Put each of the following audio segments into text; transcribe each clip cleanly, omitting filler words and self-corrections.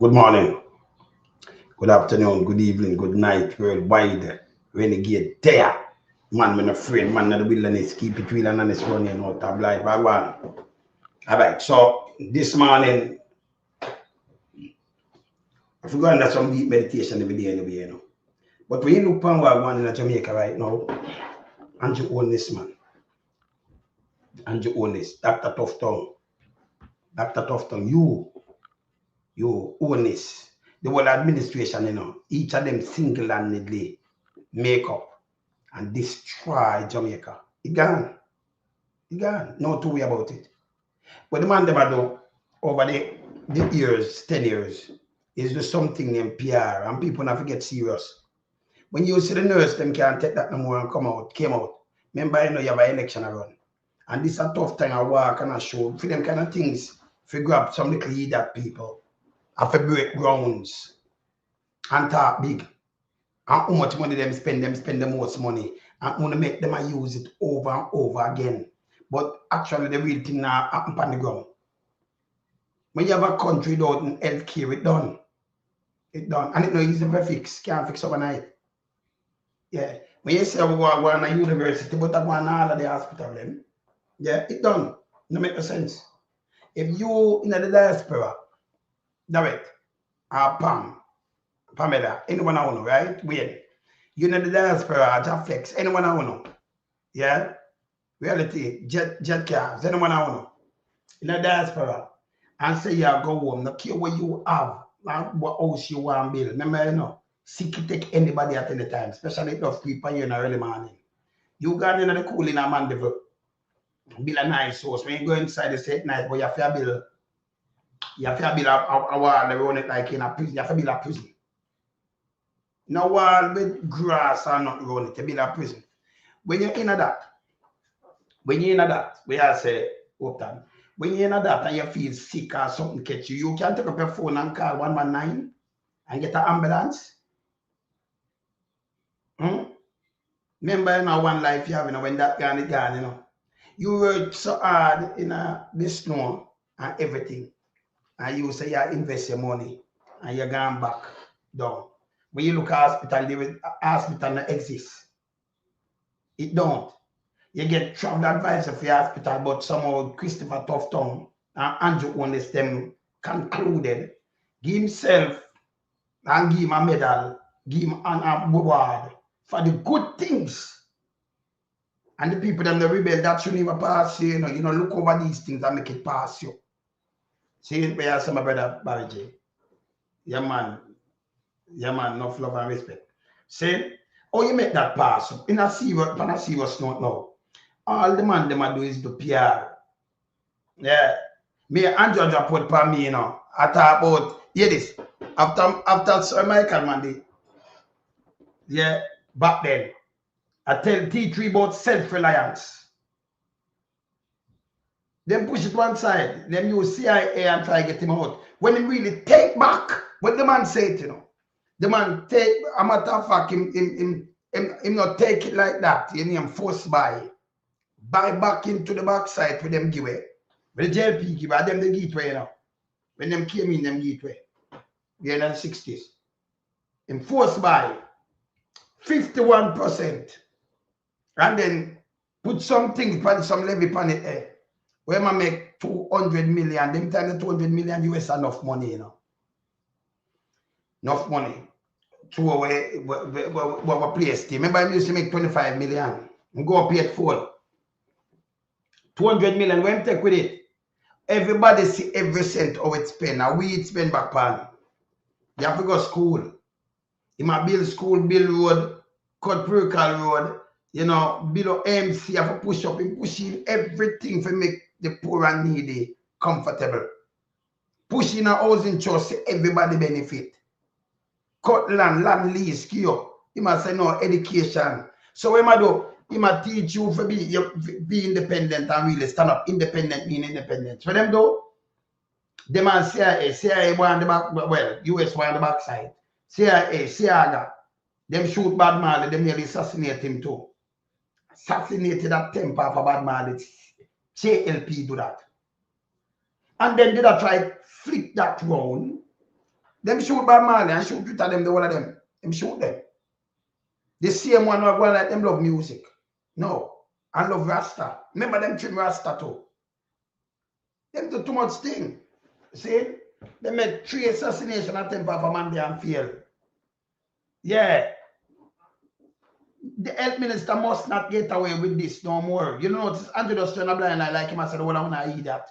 Good morning, good afternoon, good evening, good night, worldwide. Renegade there. Man, when a friend, man, not the wilderness, keep it real and honest running out of life. By one. All right, so this morning, I forgot that some deep meditation every day anyway, you know. But when you look upon what one in Jamaica right now, and you own this man, and you own this, Dr. Tufton, Dr. Tufton, you own this. The whole administration, you know, each of them single-handedly make up and destroy Jamaica. It gone. It gone. No to worry about it. But the man never do over the years, 10 years, is do something named PR and people never get serious. When you see the nurse, them can't take that no more and came out. Remember, you know, you have an election around. And this is a tough time I walk and I show for them kind of things, if you grab some little idiot people, have to break grounds and talk big. And how much money them spend the most money. And want to make them use it over and over again. But actually, the real thing now happen on the ground. When you have a country without healthcare, it done. It done. And it no easy to fix. Can't fix overnight. Yeah. When you say we go to a university, but I go to all of the hospital, then, yeah, it done. No make no sense. If you in the diaspora, direct, Pamela, anyone I know, right? Wait. You know the diaspora, Jaflex, anyone I know. Yeah? Reality, jet cars, anyone I know. In the diaspora. And say you go home, no care what you have, like what house you want to build. Remember, you know, seek to take anybody at any time, especially if people here in the early morning. You got in the cool in a man build a nice house. When you go inside the set night, but you have to build a wall around it like in a prison. You have to build a prison. No wall with grass or not around it, you build a prison. When you're in that, we are say, open. When you're in that and you feel sick or something catch you, you can take up your phone and call 119 and get an ambulance. Remember, you know, one life you have, you know, when that gone, you know. You work so hard in the snow and everything. And you say you invest your money and you're going back down. When you look at hospital don't exist. It don't. You get travel advice for your hospital, but somehow Christopher Tufton and Andrew Holness them concluded, give himself and give him a medal, give him an award for the good things. And the people them the rebel that should never pass you, you know, look over these things and make it pass you. See, we have some brother Barry J. Yeah man, enough love and respect. See, oh you make that pass in a serious note now. All the man them do is do PR. Yeah. Me and Georgia put for me, you know. I talk about hear this. After Sir Michael Mandy. Yeah, back then. I tell T3 about self-reliance. Then push it one side. Then use CIA and try to get him out. When he really take back what the man said, you know. The man take a matter of fact, him not take it like that. You know, force buy back into the backside for them give away. But the JLP give them the gateway, you know. When them came in, them gateway. Yeah, in the 60s. Enforced by 51%. And then put something, some levy on it there. Where man make 200 million. Them time the 200 million US enough money, you know. Enough money. To our place. Remember I used to make 25 million. And go up here at 4. 200 million. When take with it? Everybody see every cent how it spend. Now we spend back on. You have to go to school. You might build school, build road, cut Percal road, you know, build MC, you have to push up and pushing everything to make the poor and needy comfortable. Pushing a housing trust, everybody benefit. Cut land lease, you must say no education. So what I do? He might teach you to be independent and really stand up. Independent mean independent. For them though, them and CIA one the back, well, US one the backside. CIA, them shoot Bad Marley, them nearly assassinate him too. Assassinated that temper for Bad Marley. JLP do that. And then did I try flip that round Them shoot Bob Marley and shoot Twitter them, the whole of them. Them shoot them. The same one who are going like them love music. No. I love Rasta. Remember them trim Rasta too. Them do too much thing. See? They make 3 assassination attempts of a man there and fail. Yeah. The health minister must not get away with this no more. You know, it's Andrew just turn a blind eye like him. I said, well, I want to eat that.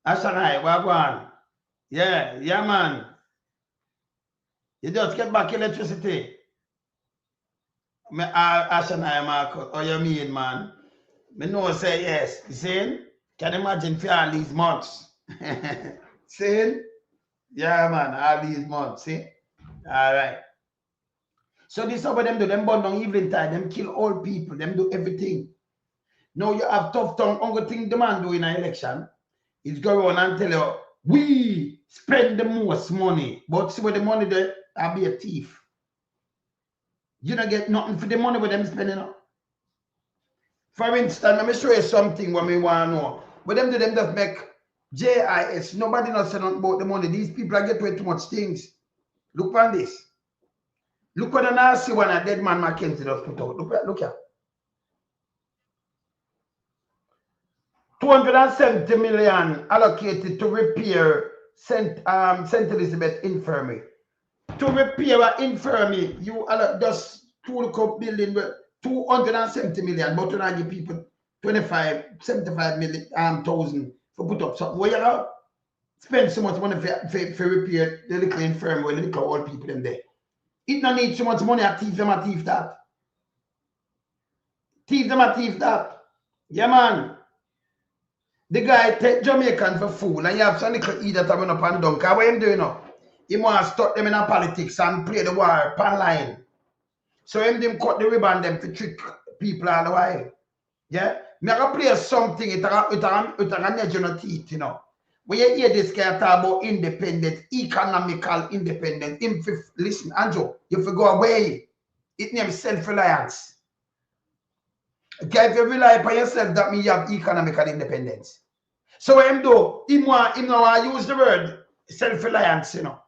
Ashanai, where go on? Yeah, yeah, man. You just get back electricity. Ashanai, Marcus, oh, you mean, man? Me know say yes. You see? Can you imagine for all these months? See? Yeah, man, all these months. See? All right. So this is what them do. Them burn down evening time. Them kill all people. Them do everything. Now you have tough tongue. Only thing the man do in an election is go on and tell you, we spend the most money. But see where the money there, I'll be a thief. You don't get nothing for the money with them spending up. For instance, let me show you something what we want to know. But them do them just make JIS. Nobody knows nothing about the money. These people are getting too much things. Look on this. Look what the nasty one a dead man Mackenzie just put out. Look here. 270 million allocated to repair St. Elizabeth Infirmary. To repair an infirmary, you just building 270 million, but you not give people 75 million thousand for put up something. Where you know, spend so much money for repair the little infirmary where the little old people in there. It not need so much money at thief them at thief that. Thief them at thief that. Yeah, man. The guy take Jamaican for fool and you have some little idiot that run up and down. Because what him doing now? He want to stop them in a politics and play the war pan line. So him cut the ribbon them to trick people all the while. Yeah? Me I go play something it a edge on the teeth, you know. When you hear this guy talk about independent, economical independence, listen, Andrew, you have go away. It names self-reliance. Okay, if you rely upon yourself, that means you have economical independence. So what him do, him want use the word self-reliance, you know.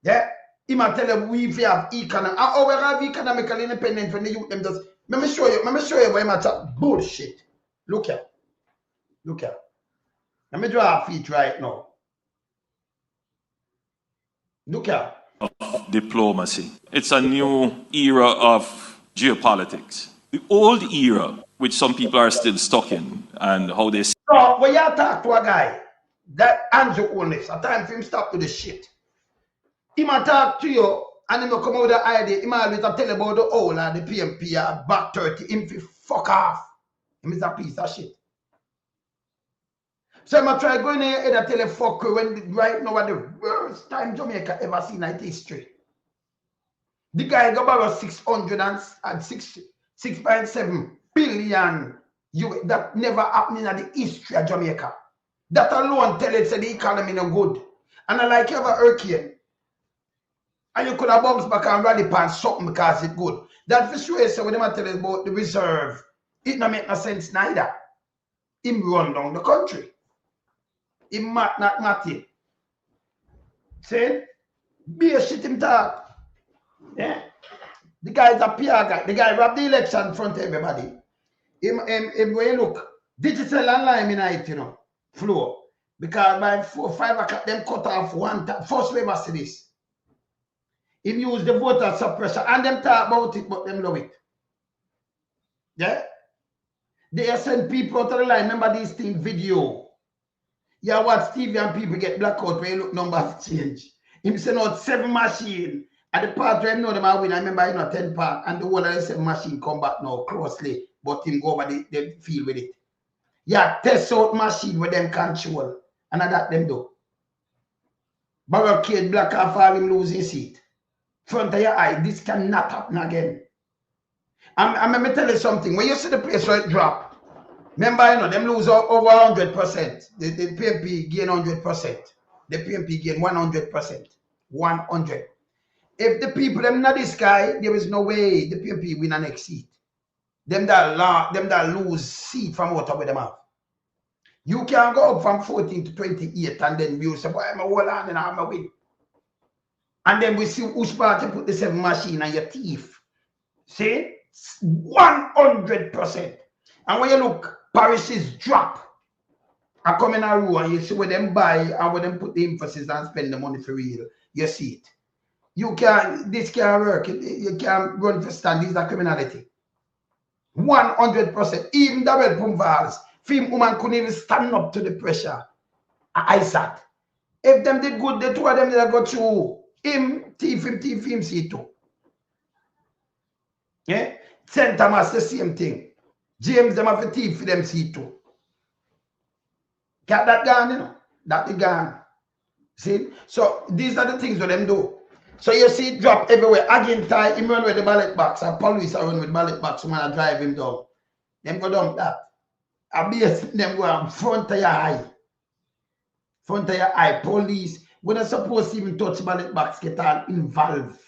Yeah? He might tell them we have economic. How we have economical independence when the youth them does. Let me show you where I'm at. Bullshit. Look here. Look here. Let me draw a feet right now. Look here. Diplomacy. It's a new era of geopolitics. The old era, which some people are still stuck in, and how they. So when you talk to a guy, that Andrew Holness, a time for him stop to the shit. He might talk to you and he will come out with the idea. He might always tell you about the old and the PMP back 30. Him fi fuck off. Him is a piece of shit. So I'm try going in and tell you fuck you when right now at the worst time Jamaica ever seen in history. The guy got about 6.7 billion that never happened in the history of Jamaica. That alone tell it the economy no good. And I like you have a hurricane. And you could have bounced back and rally past something because it's good. That for sure is when they tell us about the reserve, it don't make no sense neither. Him run down the country. Him not nothing. See? Be a shit him talk. Yeah. The guy is a PR guy. The guy robbed the election in front of everybody. Him when you look, digital online in you know, flow. Because by 4 or 5 o'clock, them cut off one time. First we ever see this. Him use the voter suppression and them talk about it, but them love it. Yeah? They send people out of the line. Remember this thing video. Yeah, watch TV and people get blackout when you look numbers change. Him send out 7 machines. At the part where him know them are win, I remember 10 part and the whole of the 7 machine come back now closely, but him go over the field with it. Yeah, test out machine with them control. And that them do. Barricade black off all him losing seat. Front of your eye, this cannot happen again. I'm going to tell you something. When you see the place where it drop, remember, you know, them lose over 100%. The PMP gain 100%. The PMP gain 100%. 100. If the people, them not this guy, there is no way the PMP win the next seat. Them that lose seat from what with them have. You can go up from 14 to 28 and then you say, boy, I'm a hold on and I'm a win. And then we see which part you put the 7 machine on your teeth. See? 100%. And when you look, parishes drop. I come in a row and you see where them buy and where them put the emphasis and spend the money for real. You see it. You can, this can't work. You can't run for stand. This is a criminality. 100%. Even the red pump valves, film woman couldn't even stand up to the pressure. I sat. If them did good, the two of them that go through him, him, see too. Yeah? St. Thomas, the same thing. James, them have a thief for them, see too. Got that gone, you know? That is gone. See? So these are the things that them do. So you see it drop everywhere. Again, tie him run with the ballot box. And police are run with the ballot box. Someone drive him down. Them go down that. I be them go in front of your eye. Front of your eye. Police. We're not supposed to even touch the ballot box, get all involved.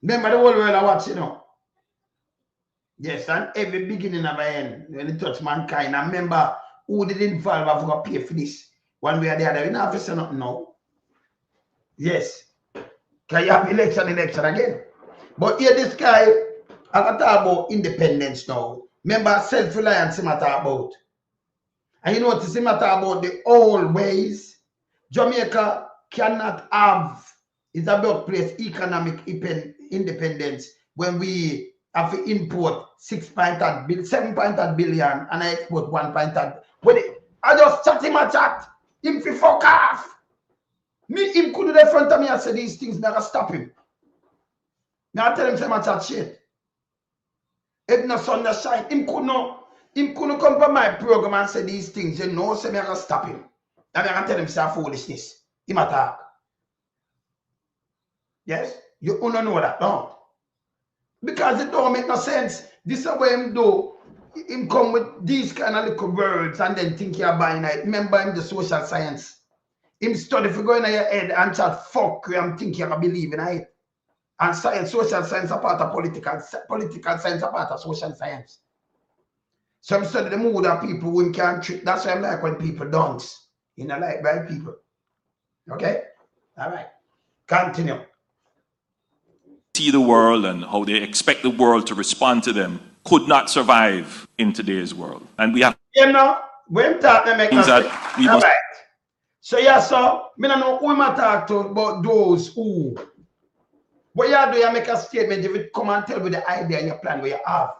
Remember the whole world I watch, you know. Yes, and every beginning of the end, when it touch mankind, I remember who did involve, I've got to pay for this. One way or the other. We don't have to say nothing now. Yes. Can you have election again? But here this guy, I got to talk about independence now. Remember self-reliance he matter about. And you notice he matter about the old ways. Jamaica cannot have, it's a birthplace, economic independence when we have to import 7.8 billion and I export 1.8. I just chat him a chat. Him fi fuck off. Me, him could do the front of me and say these things, never stop him. Now I tell him say my chat shit. If no sun no shine, him could come from my program and say these things, you know, say me I stop him. And I can tell him say foolishness. Him attack. Yes? You don't know that, no? Because it don't make no sense. This is what him do. Him come with these kind of little words and then think you're buying it. Remember him the social science. Him study if you go in your head and chat fuck you and think you're gonna believe in it. And science, social science are part of political science are part of social science. So I'm studying the mood of people who can't trick. That's why I like when people dance. You know, like bright people. Okay? All right. Continue. See the world and how they expect the world to respond to them could not survive in today's world. And we have, you know, when talk they make us that we must. Right. So yeah, so me don't know who I talk to about those who. What you do, you make a statement, if you come and tell me the idea and your plan where you have.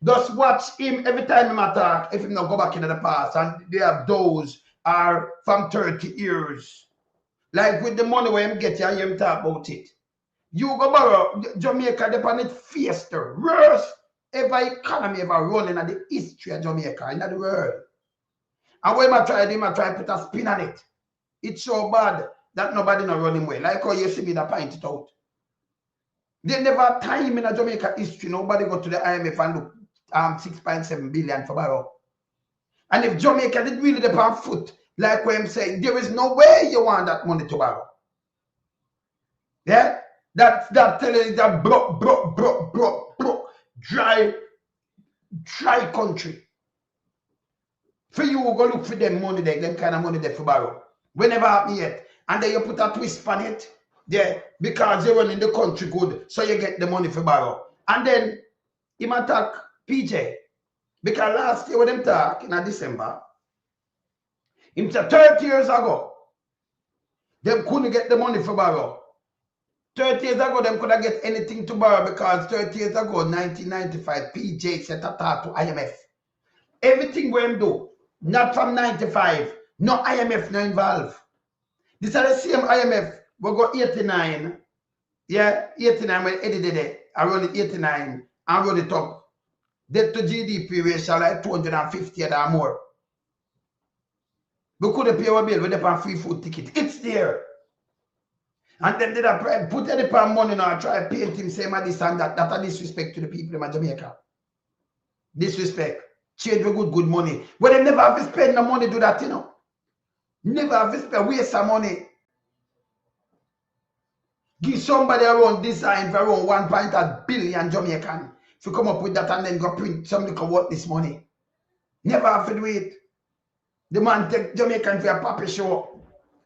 Just watch him every time he talk, if he not go back into the past, and they have those are from 30 years. Like with the money where him get you and him talk about it. You go borrow Jamaica, they on it face the worst ever economy ever running in the history of Jamaica in the world. And when I try to put a spin on it. It's so bad that nobody not running well. Like how you see me that point it out. They never time in a Jamaica history. Nobody go to the IMF and look 6.7 billion for borrow. And if Jamaica did really depend on foot, like what I'm saying, there is no way you want that money to borrow. Yeah? That telling you that broke, dry country. For you go look for them money there, them kind of money there for borrow. Whenever happen yet. And then you put a twist on it. Yeah, because you're running the country good, so you get the money for borrow. And then him attack PJ. Because last year when them talk in December, him said 30 years ago, them couldn't get the money for borrow. 30 years ago, them couldn't get anything to borrow because 30 years ago, 1995, PJ set a talk to IMF. Everything we do, not from 95, no IMF no involved. This is the same IMF. We go 89. Yeah, 89 when Eddie did it. I run it 89 and run it up. Debt to GDP ratio like 250 or more. We couldn't pay our bill with the free food ticket. It's there. And then did I put any pound money now and try to paint him same as this and that. That's a disrespect to the people in Jamaica. Disrespect. Change with good money. But they never have to spend no money do that, you know. Never have to spend, waste some money. Give somebody around design for around 1.8 billion Jamaican. If you come up with that and then go print something can worth this money. Never have to do it. The man take Jamaican for a papi show.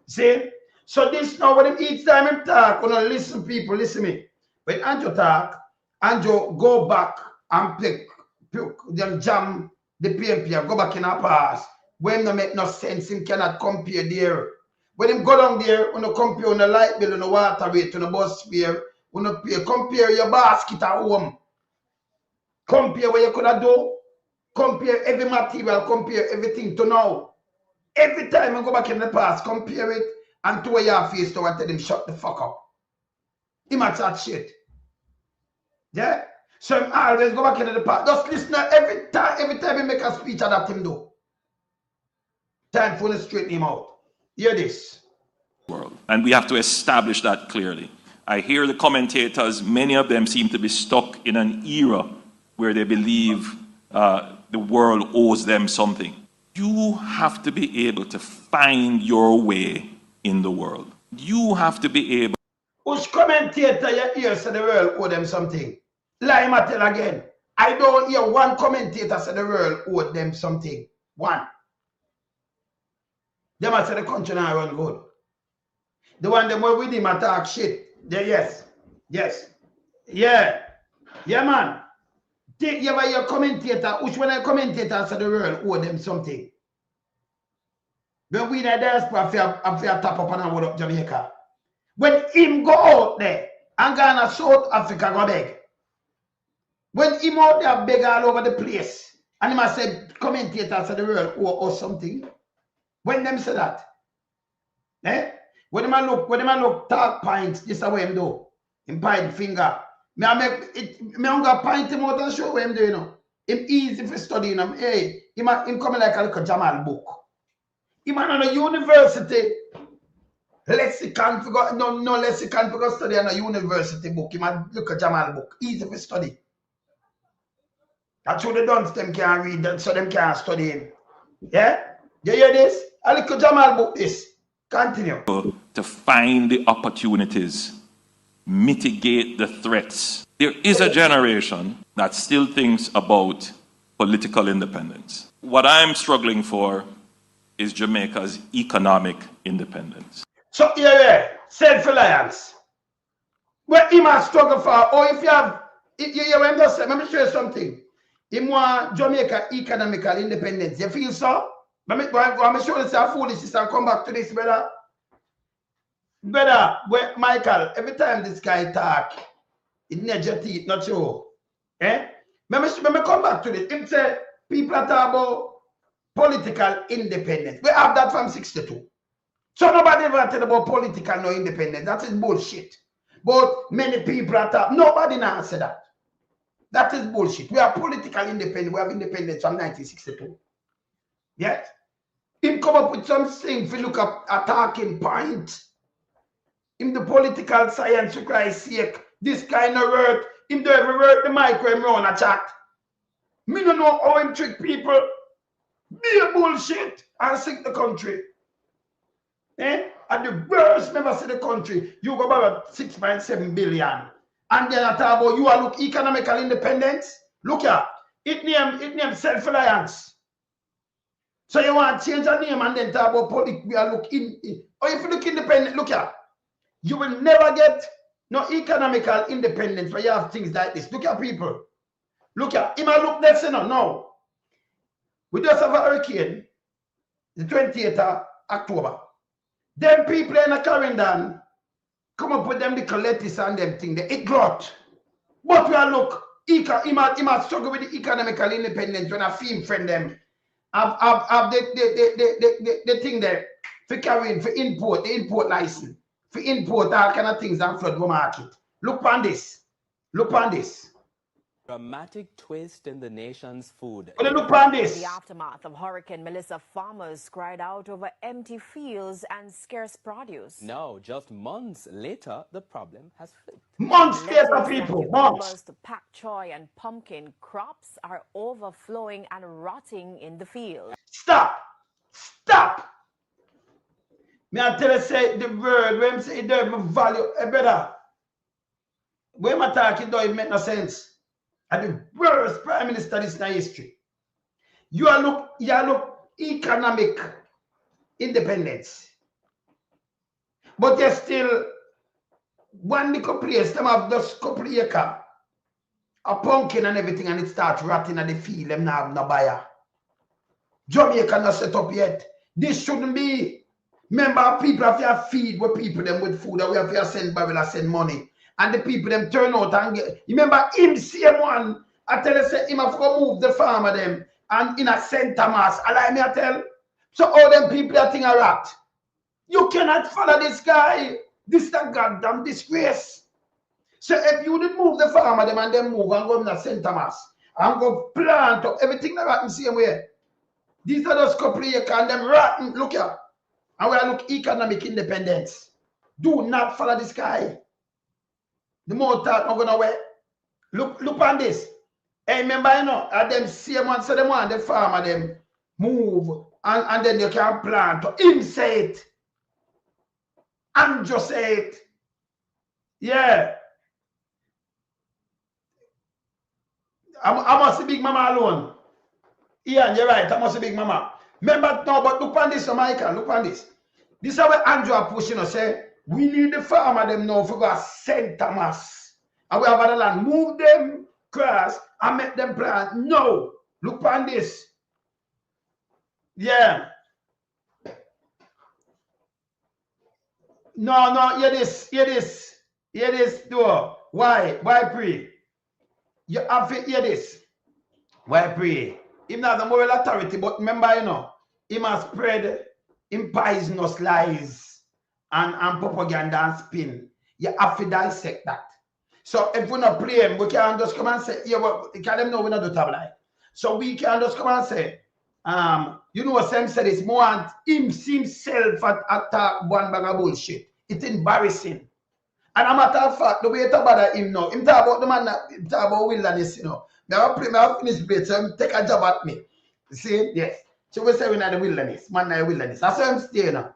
See? So this now when each time him talk, when listen people, listen me. When Andrew talk, Andrew go back and pick them jam the PMP and go back in a pass. When no make no sense, him cannot compare there. When him go down there, when you compare on the light bill, on the water rate, on the bus fare, when you pay, compare your basket at home. Compare what you could have do. Compare every material, compare everything to now. Every time I go back in the past, compare it and to where your face to and tell him shut the fuck up. He might chat shit. Yeah? So him always go back into the past. Just listen every time he make a speech that him do. Time for to straighten him out. Hear this. World. And we have to establish that clearly. I hear the commentators, many of them seem to be stuck in an era where they believe the world owes them something. You have to be able to find your way in the world. You have to be able. Which commentator you hear say the world owe them something? Lie ma tell again. I don't hear one commentator say the world owe them something. One. Them a say the country now run good. The one them were with him a talk shit. Yeah, yes. Yes. Yeah. Yeah, man. Take you by your commentator, which one a commentator say the world owe them something. When we in the diaspora fear tap up and hold up Jamaica. When him go out there and go to South Africa go beg. When him out there beg all over the place, and him a say commentators of the world or something. When them say that, eh? When him a look talk pints, this is what him do. Him pint finger. Me a make it. Me a go pint him out and show what him do. You know, him easy for studying him. Hey, him coming like a little Jamal book. Him on a university. Lexicon for no lexicon for study on a university book. Him a look a Jamal book. Easy for study. That's what the dunce them can't read that, so them can't study him. Yeah? You hear this? A little Jamal book this. Continue. To find the opportunities, mitigate the threats. There is a generation that still thinks about political independence. What I'm struggling for is Jamaica's economic independence. So yeah, self-reliance. What he must struggle for, or if you have, you understand, let me show you something. He want Jamaica economical independence. You feel so? Let me show you some foolishness and come back to this, brother. Brother, Michael, every time this guy talk, it needs your teeth, not you. Eh? Let me come back to this. Him say people are talking about political independence. We have that from 62. So nobody ever tell about political no independence. That is bullshit. But many people are talking. Nobody now say that. That is bullshit. We are political independent. We have independence from 1962. Yes? Him come up with something if you look up a talking point. In the political science, for Christ's sake, this kind of work, him do every work the mic when run a chat. Me don't know how him trick people. Be a bullshit and sink the country. Eh? And the worst never see the country. You go about 6.7 billion. And then I talk about you are look economical independence. Look here. It name self-reliance. So you want to change the name and then talk about politics. We are look or if you look independent, look here. You will never get no economical independence when you have things like this. Look at people. Look at him and look next no. We just have a hurricane, the 28th of October. Them people in a Clarendon come up with them the lettuce and them thing. They eat glut. But we are look, he might struggle with the economical independence when a film friend them have the thing there for carrying, for import, the import license, for import all kind of things and flood go market. Look on this. Look on this. Dramatic twist in the nation's food. Look on this. In the aftermath of Hurricane Melissa, farmers cried out over empty fields and scarce produce. Now, just months later, the problem has flipped. Months later, people, months. Pak choy and pumpkin crops are overflowing and rotting in the field. Stop! Stop! Me I tell you, say the word, when I say it don't value, brother, when I talk, it don't make no sense. And the worst prime minister in history. You look economic independence. But they still one little place, them have just couple of acre, a pumpkin and everything, and it starts rotting at the field, them not have no buyer. Jamaica not set up yet. This shouldn't be. Remember, people have to feed with people them with food, and we have to send Babylon, send money. And the people them turn out and get. Remember, him same one, I tell you, say, him have to move the farmer them and in a St. Thomas. Allow me I tell. So all them people that thing are rat. You cannot follow this guy. This is a goddamn disgrace. So if you did move the farmer them and then move and go to St. Thomas and go plant up everything that rotten same way. These are those couple of acres and them rotten. Look here. And we are look economic independence. Do not follow this guy. The more talk not gonna work. Look on this. Hey, remember, you know, them same one, so them want the farmer them move and then you can plant. Him say it. And just say it. Yeah. I must be Big Mama alone. Yeah, you're right. I must be Big Mama. Remember now, but look on this, Michael. Look on this. This is how Andrew are pushing us. Say, we need the farmer them now for go St. Thomas. And we have other land. Move them cross and make them plant. No. Look on this. Yeah. No, hear this, though. Why pray? You have to hear this. Why pray? Him not the moral authority, but remember, you know, he must spread poisonous lies and propaganda and spin. You have to dissect that. So if we're not praying, we can just come and say, yeah, well, can them know we're not the tabloid. So we can just come and say, you know what Sam said is more himself at one bag of bullshit. It's embarrassing. And a matter of fact, the way to bother him now, him talk about the man that talk about wilderness, you know. I finish play, so him take a job at me. You see? Yes. So we say we're not the wilderness, man, not the wilderness. That's why I'm staying now.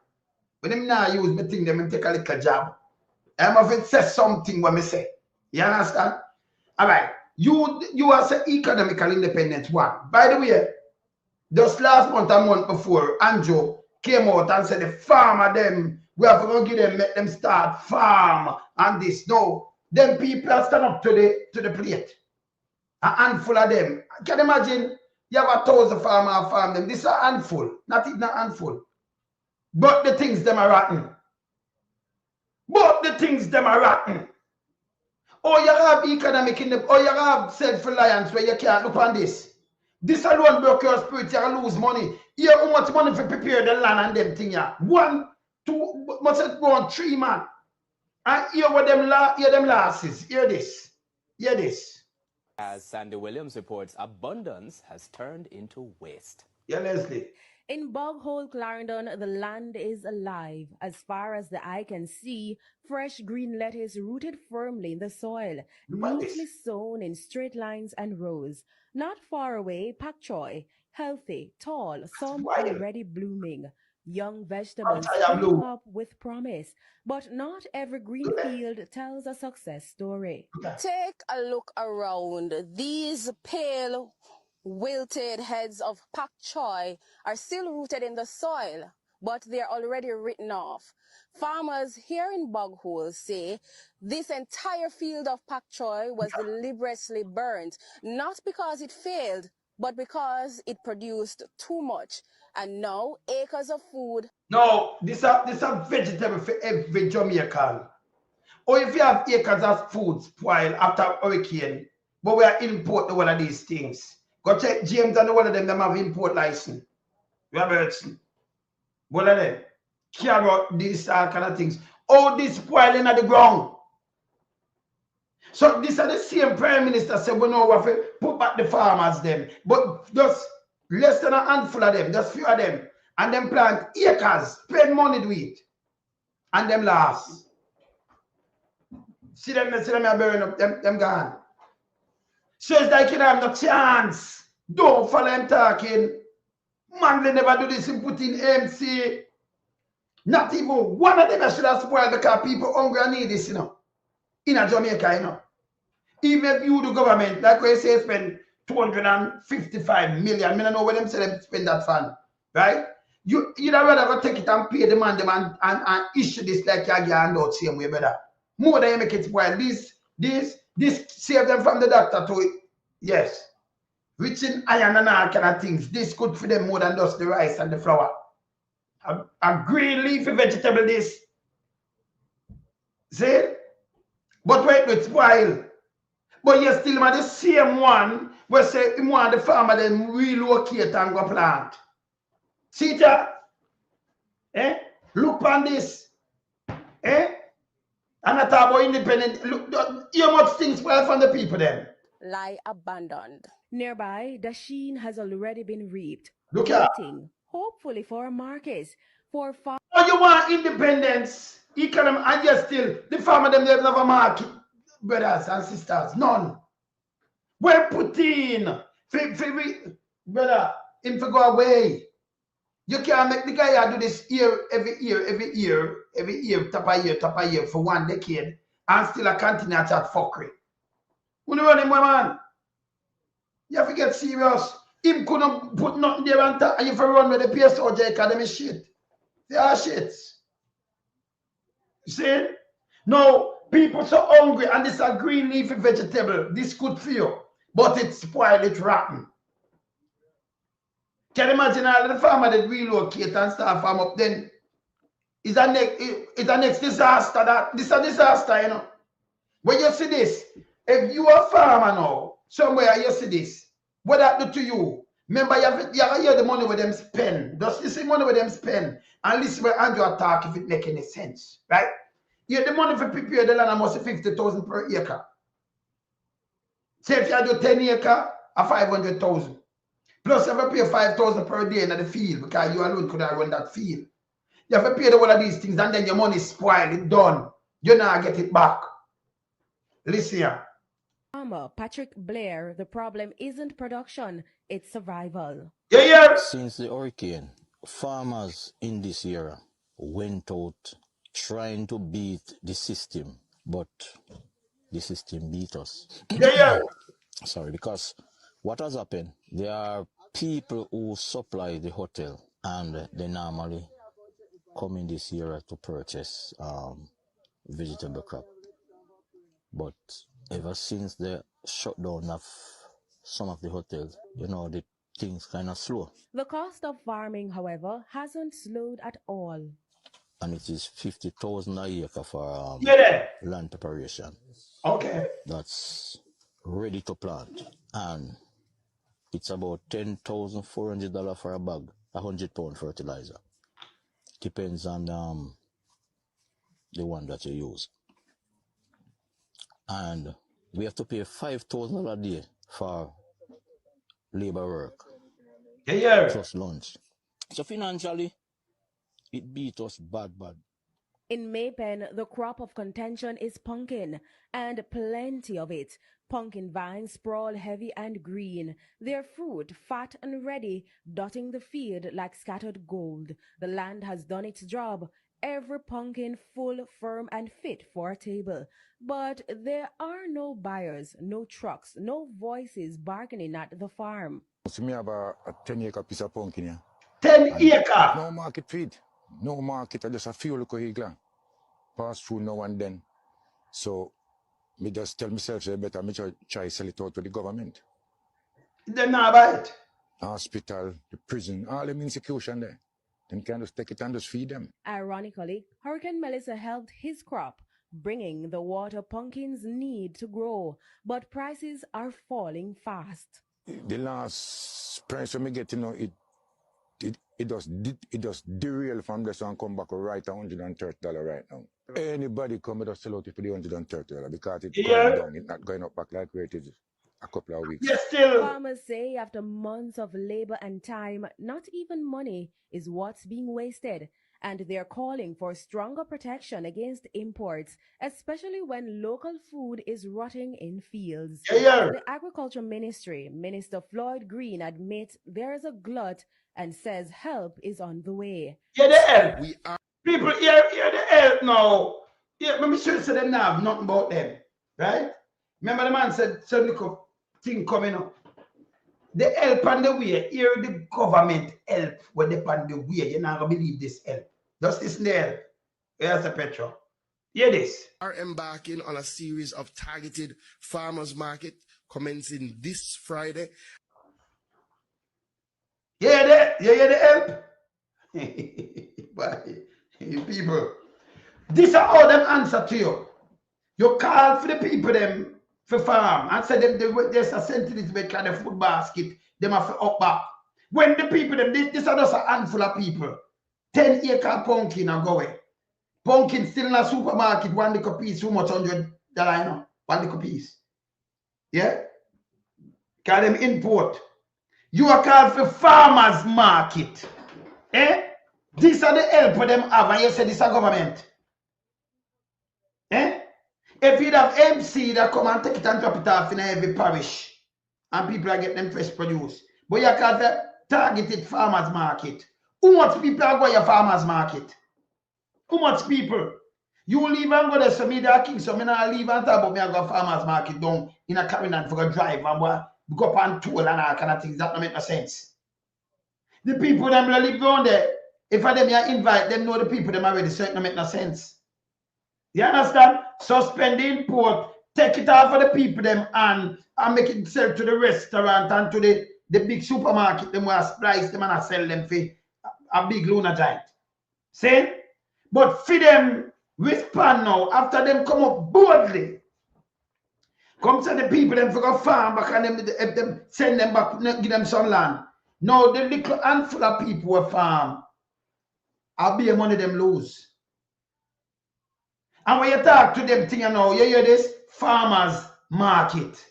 When him now use me thing, them him take a little job. I'm of it say something when me say. You understand? All right. You are say economical independence one. By the way, just last month, a month before, Andrew came out and said the farmer them, we have to give them, make them start farm and this. No, them people are stand up to the plate. A handful of them. Can you imagine? You have 1,000 farmer farm them. This is a handful, not even a handful. But the things them are rotten. Or you have economic or you have self-reliance where you can't look on this. This alone broke your spirit, you lose money. You have how much money for prepare the land and them thing here. 1, 2, must have gone 3 man. And hear what them losses. Hear this. As Sandy Williams reports, abundance has turned into waste. Yeah, Leslie. In Boghole, Clarendon, the land is alive. As far as the eye can see, fresh green lettuce rooted firmly in the soil, neatly sown in straight lines and rows. Not far away, pak choy, healthy, tall, some already blooming. Young vegetables springing up with promise. But not every green field tells a success story. Take a look around. These pale, wilted heads of pak choy are still rooted in the soil, but they're already written off. Farmers here in Boghole say this entire field of pak choy was deliberately burnt, not because it failed, but because it produced too much. And now acres of food. No, this a vegetable for every Jamaican. Or if you have acres of food spoil after hurricane, but we are import one of these things. Go check James and one of them have import license. Robertson. One of them. Carrot, these kind of things. All this spoiling at the ground. So these are the same prime minister said we know what to put back the farmers them. But just less than a handful of them, just few of them. And them plant acres, spend money to it. And them last. See them burn up, them gone. So it's like you have no chance. Don't follow him talking. Man, they never do this in put in MC. Not even one of them should have spoiled because people hungry and need this, you know. In a Jamaica, you know. Even if you, the government, like we say, spend 255 million. I don't know where them say them spend that fund. Right? You'd rather go take it and pay the man them and issue this like you hand out same way, brother. More than you make it spoil. This save them from the doctor to it. Yes. Rich in iron and all kind of things. This good for them more than just the rice and the flour. A green leafy vegetable this. See? But wait, it spoil. But you still have the same one where say you want the farmer then relocate and go plant. See that? Eh? Look on this. Eh? And I talk about independent. Look, how much things spoil from the people then? Lie abandoned. Nearby, the sheen has already been reaped, Look at. waiting, hopefully for a market, for farm. Oh, you want independence, economy, and yet still the farmer them they have a market, brothers and sisters, none. Well put in, brother, him to go away. You can't make the guy do this every year, top of year for 1 decade, and still a continue at that fuckery. Who know him, man? You have to get serious. Him couldn't put nothing there and you have to run with the PSOJ Academy shit. They are shits. You see? No, people so hungry and this a green leafy vegetable. This good for you. But it's spoiled, it's rotten. Can you imagine all the farmer that relocate and start farm up then? It's a next disaster. This is a disaster, you know. When you see this, if you are a farmer now, somewhere you see this, what that do to you? Remember, you have to hear the money with them spend. Just listen money with them spend and listen where Andrew talk if it make any sense, right? You have the money for prepare the land almost 50,000 per acre. Say if you do 10 acre, a 500,000. Plus you have to pay 5,000 per day in the field because you alone could have run that field. You have to pay the all of these things and then your money is spoiled, it's done. You now get it back. Listen here. Farmer Patrick Blair, the problem isn't production, it's survival. Yeah. Since the hurricane, farmers in this era went out trying to beat the system, but the system beat us. Yeah. Sorry, because what has happened, there are people who supply the hotel and they normally come in this era to purchase vegetable crop. But ever since the shutdown of some of the hotels, you know, the things kind of slow. The cost of farming, however, hasn't slowed at all. And it is 50,000 a year for land preparation. Okay. That's ready to plant. And it's about $10,400 for a bag, 100-pound fertilizer. Depends on the one that you use. And we have to pay $5,000 a day for labor work. Yeah. Plus lunch. So financially, it beat us bad. In Maypen, the crop of contention is pumpkin, and plenty of it. Pumpkin vines sprawl heavy and green, their fruit fat and ready, dotting the field like scattered gold. The land has done its job, every pumpkin full, firm, and fit for a table. But there are no buyers, no trucks, no voices bargaining at the farm. So me have a 10-acre piece of pumpkin here. 10 acre. No market feed. No market. I just a few local higla. Pass through now and then. So me just tell myself say better me try sell it out to the government. They're not buy it. Hospital, the prison, all them institution there. Then can just take it and just feed them. Ironically, Hurricane Melissa helped his crop, bringing the water pumpkins need to grow, but prices are falling fast. The last price when me get, you know, it just derail from this and come back right at $130 right now. Anybody come with us sell out it for the $130 because it's going down, it's not going up back like where it is a couple of weeks. Yes, still. Farmers say after months of labor and time, not even money is what's being wasted, and they're calling for stronger protection against imports, especially when local food is rotting in fields. The Agriculture Ministry, Minister Floyd Green, admits there is a glut and says help is on the way. Yeah, the help. People hear the help now. Yeah, let me show you them now have nothing about them. Right? Remember the man said, so look up thing coming up. The help on the way. Here the government help when they on the way. You're not gonna believe this help. Just listen to the help. Here's the Petro. Hear this. Are embarking on a series of targeted farmers market commencing this Friday. Yeah, the help. People, this are all them answer to you. You call for the people them for farm and say them there's a sentence make kind of food basket, them have to up back. When the people them this are just a handful of people. 10-acre pumpkin are going. Pumpkin still in a supermarket, one little piece, so much $100, you know, one little piece. Yeah? Call them import. You are called for farmers market. Eh? These are the help for them have, and you say this is a government. Eh? If you have MC that come and take it and drop it off in every parish, and people are getting them fresh produce. But you call for targeted farmers market. How much people are going to farmers market? How much people? You leave and go there, so me there king, so me not leave and talk about me and go farmers market down in a Caribbean for a drive and go up and toll and all kind of things. That don't make no sense. The people them live down there, if I them you invite them, know the people them already, so it don't make no sense. You understand? Suspend the import, take it off for the people them and make it sell to the restaurant and to the big supermarket, them will splice them and sell them for a big Luna giant. See? But for them respond now, after them come up boldly, come to the people them for go farm back and them send them back, give them some land. Now the little handful of people will farm, I'll be a money them lose. And when you talk to them thing you know, you hear this farmers market.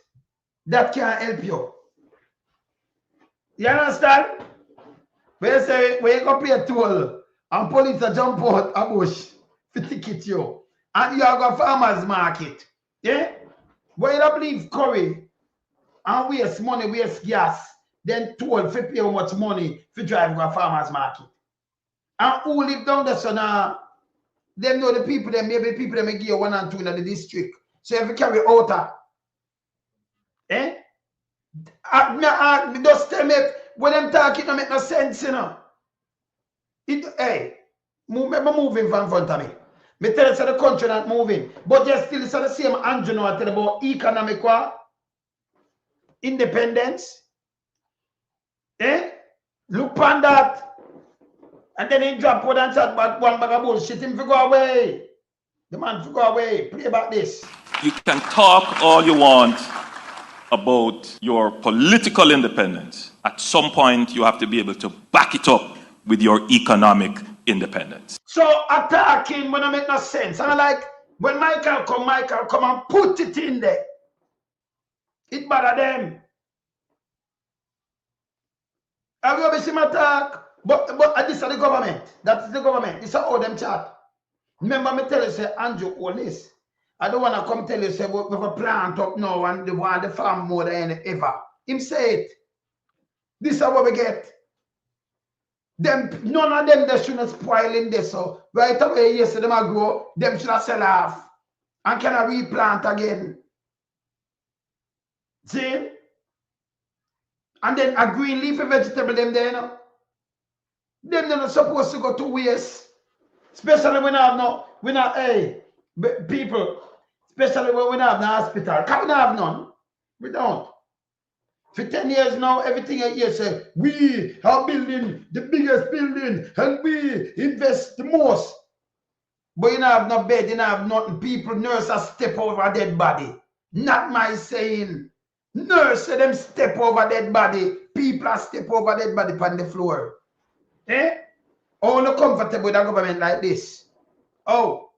That can't help you. You understand? When you say when you go pay a toll and police a jump out a bush to ticket you, and you go farmers market. Yeah? When you don't believe curry and waste money, waste gas, then toll for pay how much money for drive go farmers market. And who live down there, so now them know the people them, maybe the people them give you 1 and 2 in the district. So if you carry outer, eh? Just tell me when them talking don't make no sense, you know. Hey, moving from front of me. Me tell you so the country not moving, but you still so the same Andrew now tell about economic independence. Eh? Look on that. And then he drop one and chat back one bag of bullshit. Him to go away. The man to go away. Play about this. You can talk all you want about your political independence. At some point, you have to be able to back it up with your economic independence. So attacking when I make no sense. And I like when Michael come and put it in there. It bother them. I will be some attack. But this is the government. That's the government. This is how them chat. Remember me tell you, say, Andrew Holness. I don't want to come tell you, say, we have a plant up now and they want the farm more than ever. Him say it. This is what we get. Them, none of them they shouldn't spoil in this. So right away, yes, them are grow, them should have sell off. And can I replant again? See? And then a green leafy vegetable them there, you know? Them they're not supposed to go to waste. Especially when I have no, people, especially when we don't have no hospital. Can we have none? We don't. For 10 years now, everything I hear say, we are building the biggest building and we invest the most. But you don't have no bed, you don't have nothing. People, nurses step over a dead body. Not my saying. Nurses, them step over dead body. People are step over dead body on the floor. Eh? Oh, no comfortable with a government like this. Oh.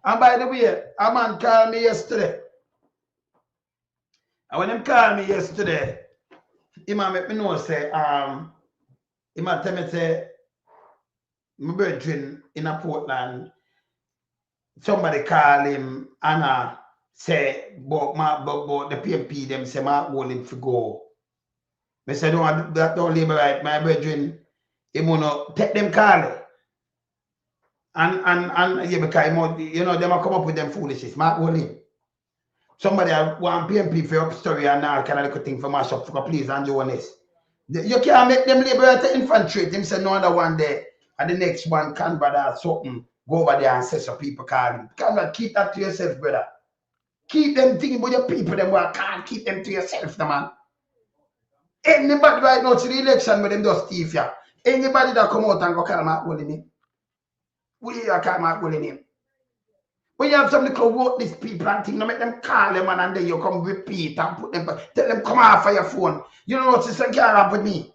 And by the way, a man called me yesterday. And when him called me yesterday, he might make me know, say, he might tell me, say, my brethren in a Portland, somebody call him and say, but the PMP, them say, my hold him to go. I say, don't labor right, my brethren, he want to take them call. And yeah, because you know, they might come up with them foolishness. Mark William. Somebody want PMP for up story and all kind of little thing for mash up for please Andrew Holness. You can't make them labor to infiltrate. Him say no other one there. And the next one can brother something. Go over there and say so people call him. Cannot keep that to yourself, brother. Keep them thinking about your people, them who can't keep them to yourself, man. Anybody right now to the election with them just thief ya. Anybody that come out and go call Mark Bull in him. We are call Mark Bull in him. When you have somebody to vote these people and things, you make them call them and then you come repeat and put them, tell them come off of your phone. You know what you say can't happen with me.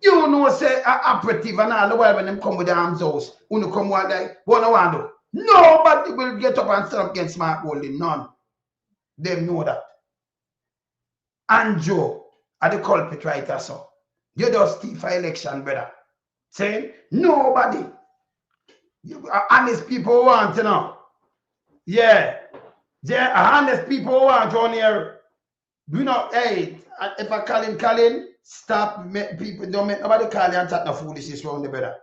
You know say operative and all the while when them come with the arms house, when you come one day, what no one do. Nobody will get up and stand up against Mark Holding. None. Them know that. And Joe are the culprit right there, so. You just thief for election, brother. Saying nobody. Honest people want, you know. Yeah. There are honest people who want on here. Do not, hey, if I call him, stop. People don't make nobody call you and chat no foolishness around the brother.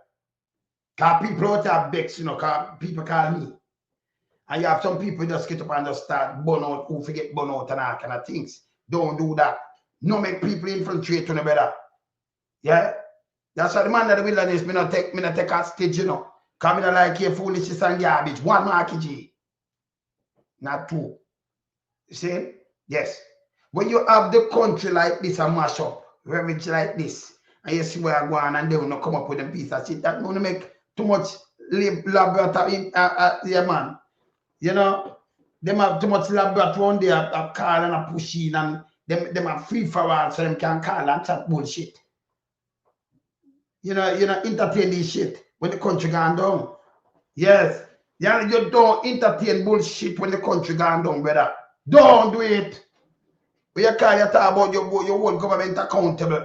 Because people out there vex, you know, because people call me. And you have some people just get up and just start burn out, who forget burn out and all kind of things. Don't do that. No make people infiltrate on the brother. Yeah? That's why the man of the wilderness, me not take a stage, you know. Because I don't like your foolishness and garbage. One markage. Not two. You see? Yes. When you have the country like this and mash up, ravage like this, and you see where I go on and they will not come up with them piece of shit, that will make too much laboratory, yeah, man. You know, them have too much laboratory on there, a call and a push in, and them have free for all, so them can call and chat bullshit. You know, entertain this shit when the country gone down. Yes. Yeah, you don't entertain bullshit when the country gone down, brother. Don't do it. When you call, you talk about your own government accountable.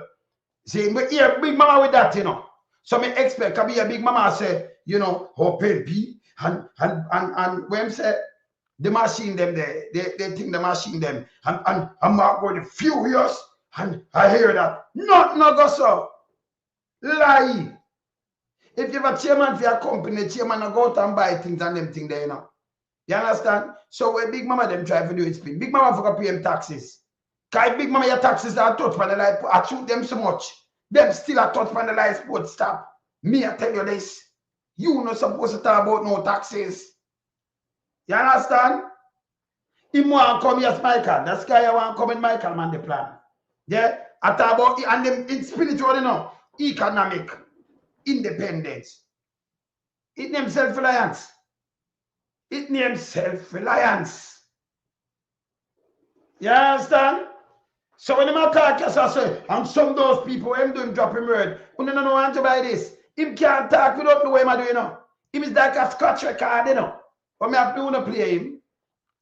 See, but here, big mama with that, you know. So me expect can be a big mama say, you know, open P and when say the machine them there, they think the machine them and I'm not going furious and I hear that. Not go so. Lie. If you have a chairman for your company, chairman will go out and buy things and them things there, you know. You understand? So when big mama them try to do it speed, big mama forgot pay them taxes. Because big mama your taxes are touch on the life, I shoot them so much. Them still are touch on the life sport stop. Me I tell you this. You not supposed to talk about no taxes. You understand? Him want to come yes, Michael. That's why I want to come in Michael man the plan. Yeah? I talk about and them in spiritual, you know, economic independence. It names self-reliance. It names self-reliance. You understand? So when him attack us, I say, and some of those people, him doing dropping word, who don't know want to buy this. Him can't talk without the way I do, you know. Him is like a scratch record, you know. But me have to play him.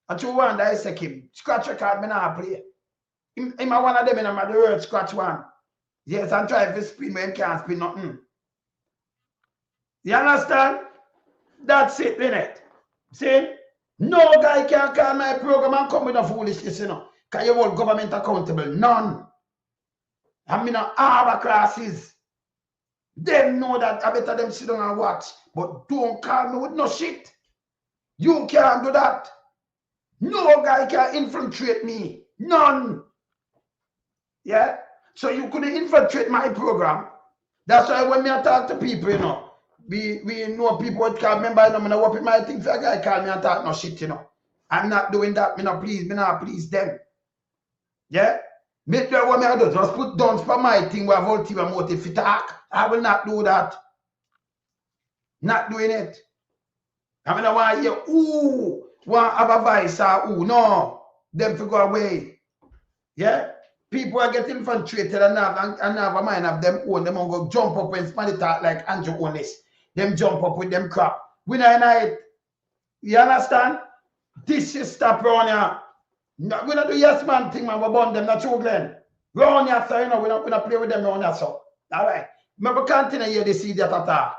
And you want I say him. Scratch record, me not play. Him one of them in the word scratch one. Yes, and try to spin, but him can't spin nothing. You understand? That's it, innit? See? No guy can call my program and come with a foolishness, you know. Because you hold government accountable. None. I mean, all classes. Them know that I better them sit down and watch. But don't call me with no shit. You can't do that. No guy can infiltrate me. None. Yeah? So you couldn't infiltrate my program. That's why when I talk to people, you know, we know people what can remember, you know, I'm not work my things. A guy call me and talk no shit, you know. I'm not doing that. Me not please them. Yeah? Make sure what I do. Just put down for my thing where I've ultimate motive to talk. I will not do that. Not doing it. I mean, I want to hear, ooh, want to have a voice or ooh, no. Them to go away. Yeah? People are getting infiltrated and have a mind of them own. Them will go jump up when somebody talk like Andrew Holness. Them jump up with them crap. We not you understand? This is stop around here. No, we not do yes man thing, man. We burn them, not true, Glenn. Round here, so you know, we not play with them round here, so. All right. Maybe continue here this idiot attack.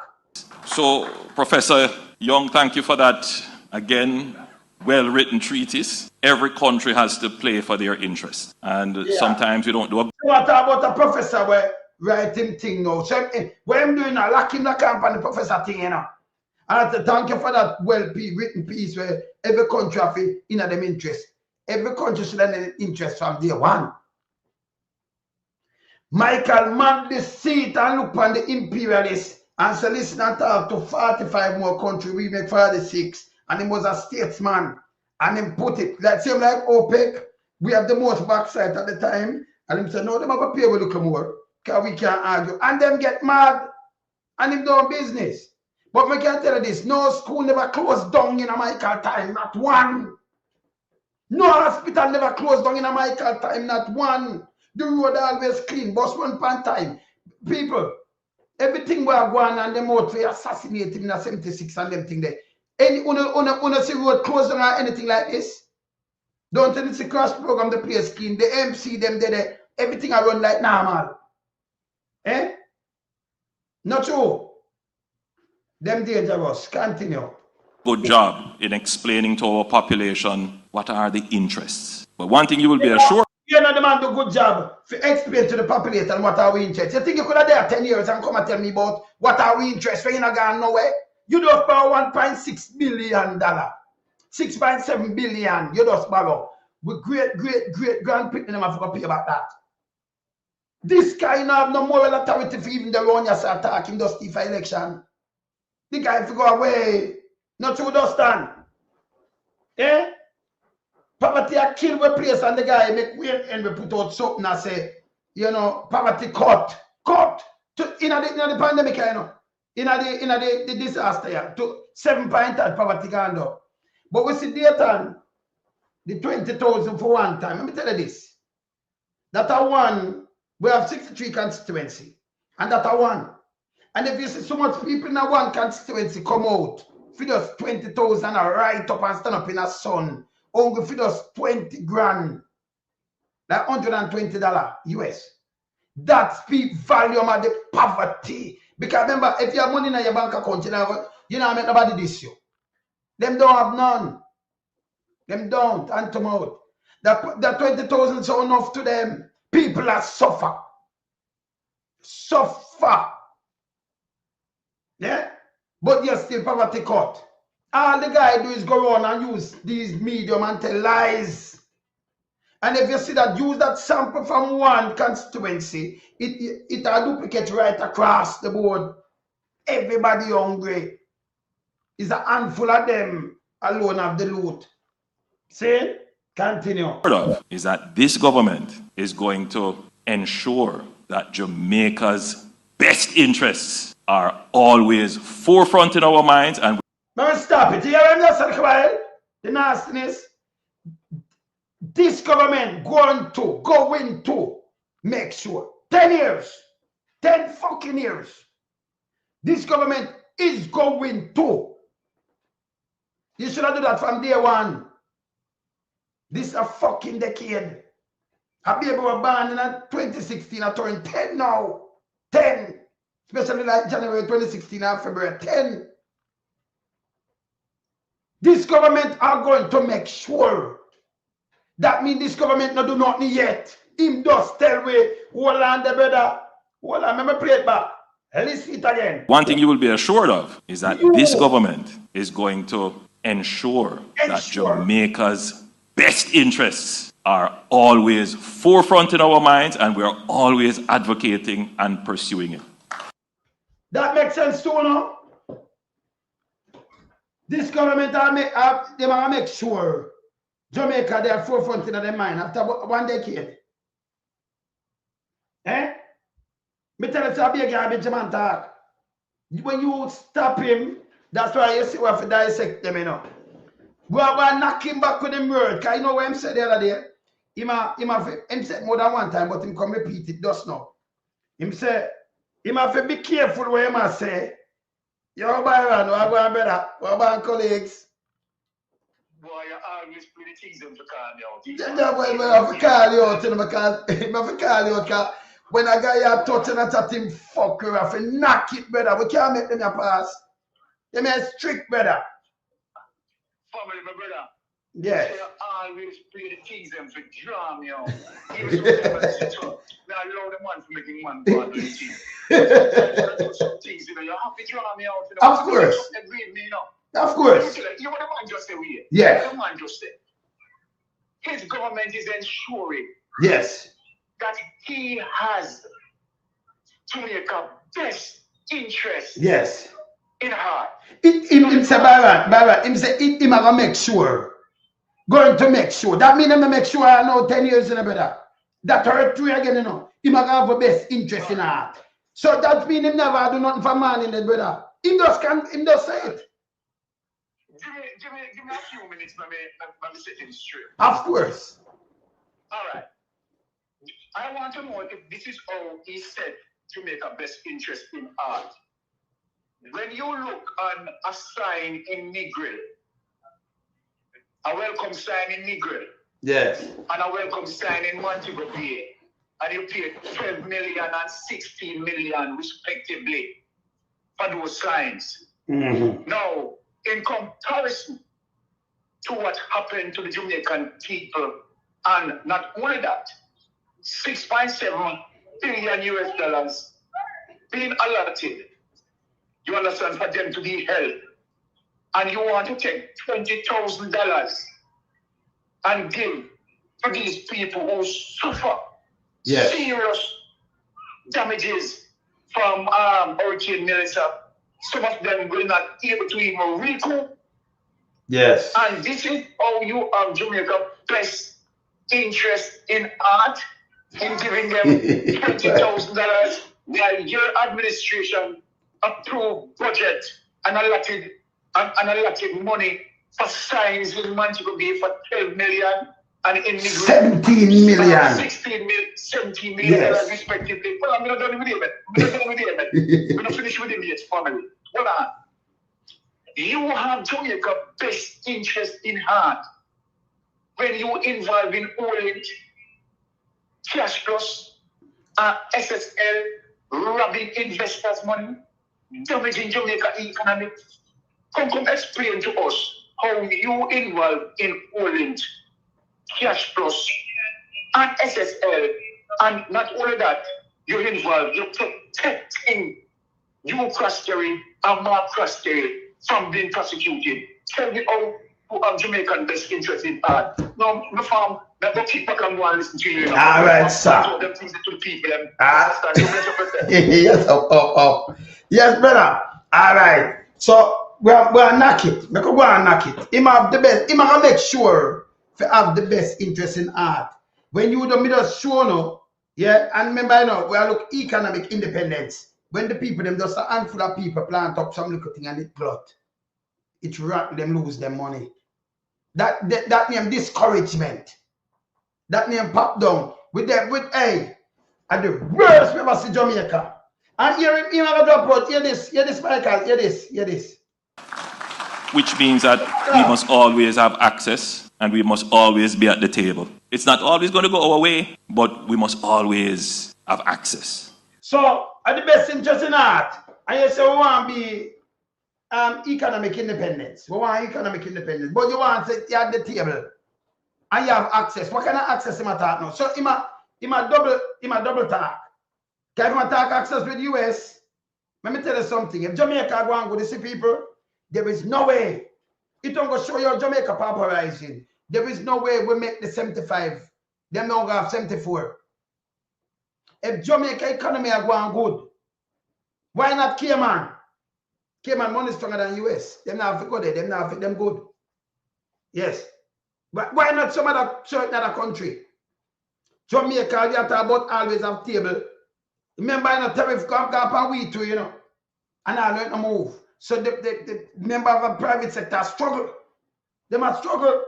So, Professor Young, thank you for that, again, well-written treatise. Every country has to play for their interest. And sometimes we don't do a... What about a professor where writing thing now? So, what I'm doing now, lock him the camp and the professor thing, you know. And I say, thank you for that well-written piece where every country have in them interest. Every country should have an interest from day one. Michael man the seat and look on the imperialists and say, listen and talk to 45 more countries, we make 46. And he was a statesman. And him put it, like same like OPEC, we have the most backside at the time. And him say, no, them have to pay a little more, because we can't argue. And them get mad, and him doing business. But I can tell you this, no school never closed down in a Michael time, not one. No hospital never closed down in a Michael time, not one. The road always clean, bus one pan time. People, everything we are going and them out to assassinate him in a 76 and them thing there. Any una see road closed down or anything like this? Don't tell it's a cross program, the place clean, the MC them there, everything I run like normal. Eh? Not true. Them dangerous. Continue. Good job in explaining to our population what are the interests. But one thing you will be assured. You know the man do good job to explain to the population what are we interested. You think you could have there 10 years and come and tell me about what are we interested when you're not going nowhere? You just borrow $1.6 billion. 6.7 billion. You just borrow. With great grandparents have to pay about that. This guy have no moral authority for even the run you start talking just for election. The guy have to go away. Not true, Dustin. Eh? Poverty a kill the place and the guy make weird and we put out something and say, you know, poverty cut. In the pandemic, you know. In the disaster, yeah, to 7.8 poverty gone up. But we see data, the 20,000 for one time. Let me tell you this. That are one, we have 63 constituency. And that are one. And if you see so much people in a one constituency come out, feed us 20,000 and right up and stand up in a sun, only feed us 20 grand, like $120 US. That speak volume of the poverty. Because remember, if you have money in your bank account, you know make nobody this you. Them don't have none. Them don't, and to mouth. That 20,000 so enough to them. People are suffer. Yeah? But you're still poverty cut. All the guy do is go around and use these medium and tell lies. And if you see that, use that sample from one constituency, it a duplicate right across the board. Everybody hungry. It's a handful of them alone have the loot. See? Continue. Is that this government is going to ensure that Jamaica's best interests are always forefront in our minds. And now stop it. You hear me, Mr. The nastiness. This government going to make sure 10 years, 10 fucking years. This government is going to. You should have done that from day one. This is a fucking decade. A baby was born in 2016, I turned 10 now. 10. Especially like January 2016 and February 10. This government are going to make sure. That means this government not do nothing yet. Him just tell me, hold on the brother. Hold on, let me play it back. Listen it again. One thing you will be assured of is that this government is going to ensure that Jamaica's best interests are always forefront in our minds and we are always advocating and pursuing it. That makes sense too, no? This government they will make sure Jamaica they are forefront in their mind after 1 decade. Eh? Me tell you, a big garbage man talk. When you stop him, that's why you see we have to dissect them, you know. We have to knock him back with him word. Because you know what him said the other day? Him said more than one time, but him come repeat it just now. Him say, him have to be careful what him say. Yo, Byron, what about brother? What about colleagues? Boy, you always play the things them to call me out. Yeah, boy, I have to call you out, you know, because I have to call you out, because when a guy you touching at him, fuck you, I have to knock it, brother. We can't make them your pass. They may strict, brother. Family, my brother. Yes. You always play the things them to draw me out. Even so, now allow the man to making man go and do the things. Do some things, you know, you have to draw me out. You know, of course. Agree with me, you know. Of course. You know the man just say we. Yeah. The man just say. His government is ensuring. Yes. That he has Jamaica best interest Yes. in heart. Him say Byron, him say him gonna make sure. Going to make sure. That mean him make sure I know 10 years in a better. That hurt three again, you know. Him gonna have the best interest in heart. So that mean him never do nothing for man in the brother. Him just say it. Give me a few minutes, let me set things straight. Of course. All right. I want to know if this is how he said to make a best interest in art. When you look on a sign in Negril, a welcome sign in Negril, yes, and a welcome sign in Montego Bay, and you pay 12 million and 16 million respectively for those signs. Mm-hmm. Now, in comparison to what happened to the Jamaican people, and not only that, 6.7 billion US dollars being allotted, you understand, for them to be held, and you want to take $20,000 and give to these people who suffer serious damages from Hurricane Melissa. Some of them will not be able to even recoup. Yes. And this is how you have Jamaica best interest in art, in giving them $20,000 while your administration approved budget and allotted money for signs in Montego Bay for 12 million and in Negro 17 million. 17 million respectively. Well, I'm not done with him. I'm not finished with him yet, family. Hold on. You have Jamaica best interest in heart when you involve in old cash plus SSL, robbing investors' money, damaging Jamaica economy. Come explain to us how you involve in old cash plus and SSL, and not only that, you're involved, you're protecting you Crastery and Mark Crastery from being prosecuted. Tell me how you have Jamaican best interest in art. No, my farm, let me keep back and go and listen to you. All right, sir. Them things to the people. Yes, yes, brother. All right. So we are knock it. We can go and knock it. Him have the best. Him gonna make sure to have the best interest in art. When you don't just show no, yeah, and remember, you know, we are look economic independence. When the people, them just a handful of people plant up some little thing and it glut, it rat them lose their money. That name discouragement. That name pop down with hey, and the worst we ever see Jamaica. And here him have a drop out. Hear this, Michael, hear this. Which means that we must always have access and we must always be at the table. It's not always going to go our way, but we must always have access. So, at the best interest in art, and you say we want to be economic independence. We want economic independence, but you want to sit at the table and you have access. What kind of access him talk now? So, him a double talk. Can him talk access with the US? Let me tell you something. If Jamaica go and go to see people, there is no way. It don't go show you Jamaica pauperizing. There is no way we make the 75. Them don't have 74. If Jamaica economy are going good, why not Cayman? Cayman money stronger than US. Them not have to go there. Them not have them good. Yes. But why not some other certain other country? Jamaica, you have to about always have table. Remember, you know, tariff come up and we too, you know. And I learn to move. So the member of a private sector struggle. They must struggle.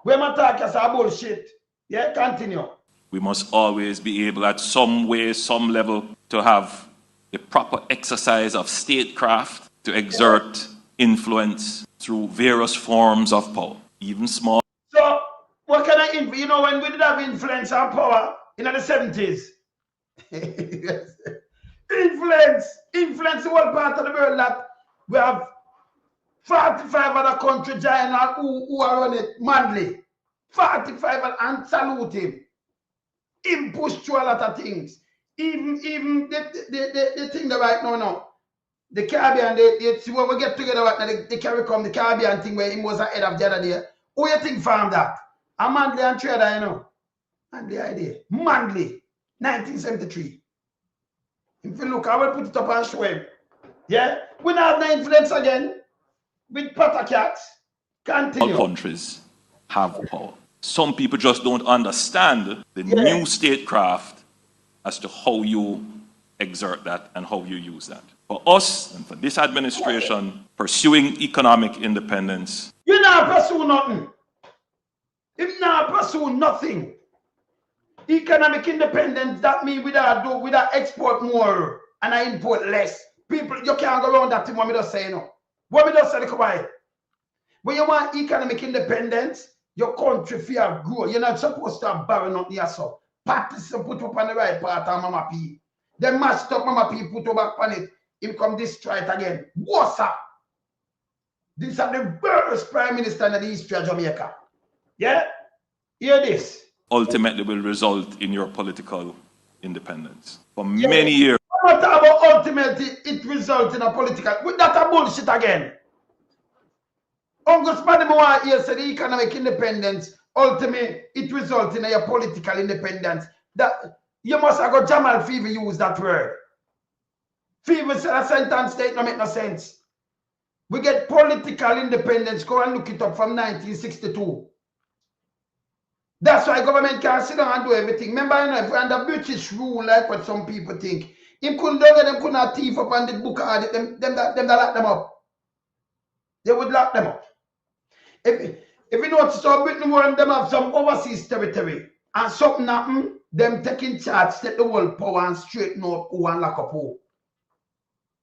We must talk as a bullshit. Yeah, continue. We must always be able at some way, some level, to have the proper exercise of statecraft to exert influence through various forms of power, even small. So, what kind of influence? You know, when we did have influence and power in the 70s, influence the whole part of the world that we have 45 other countries giant who are on it manly. 45 and salute him. Him push through a lot of things. Even the thing that right now, the Caribbean, when we get together right now, they carry come the Caribbean thing where him was ahead of the other day. Who you think from that? A Manley and Trader, you know. Manley idea. Manley, 1973. If you look, I will put it up and show him. Yeah? We don't have no influence again with Patacats. Continue. All countries have power. Some people just don't understand the new statecraft as to how you exert that and how you use that. For us and for this administration, pursuing economic independence. You not pursue nothing. If not pursue nothing. Economic independence, that means we don't export more and I import less. People, you can't go around that thing what me just say, no. What me just say, come on. When you want economic independence, your country fear grow. You're not supposed to have barren nothing yourself. Parties put up on the right part of Mama P. Then mashed up Mama P, put up back on it. Him come destroy it again. What's up? These are the worst prime minister in the history of Jamaica. Yeah? Hear this. Ultimately will result in your political independence. For many years. I'm not talking about ultimately it results in a political. That's a bullshit again. Uncle Spadimoa here said the economic independence, ultimately it results in a political independence. That you must have got Jamal Fever use that word. Fever said a sentence that don't make no sense. We get political independence. Go and look it up from 1962. That's why government can't sit down and do everything. Remember, you know, if we're under British rule, like what some people think, him couldn't do it, them couldn't have thief up on the book of it, them lock them up. They would lock them up. If you notice how Britain world, them have some overseas territory, and something happen, them taking charge, take the world power and straighten out who and lock up who.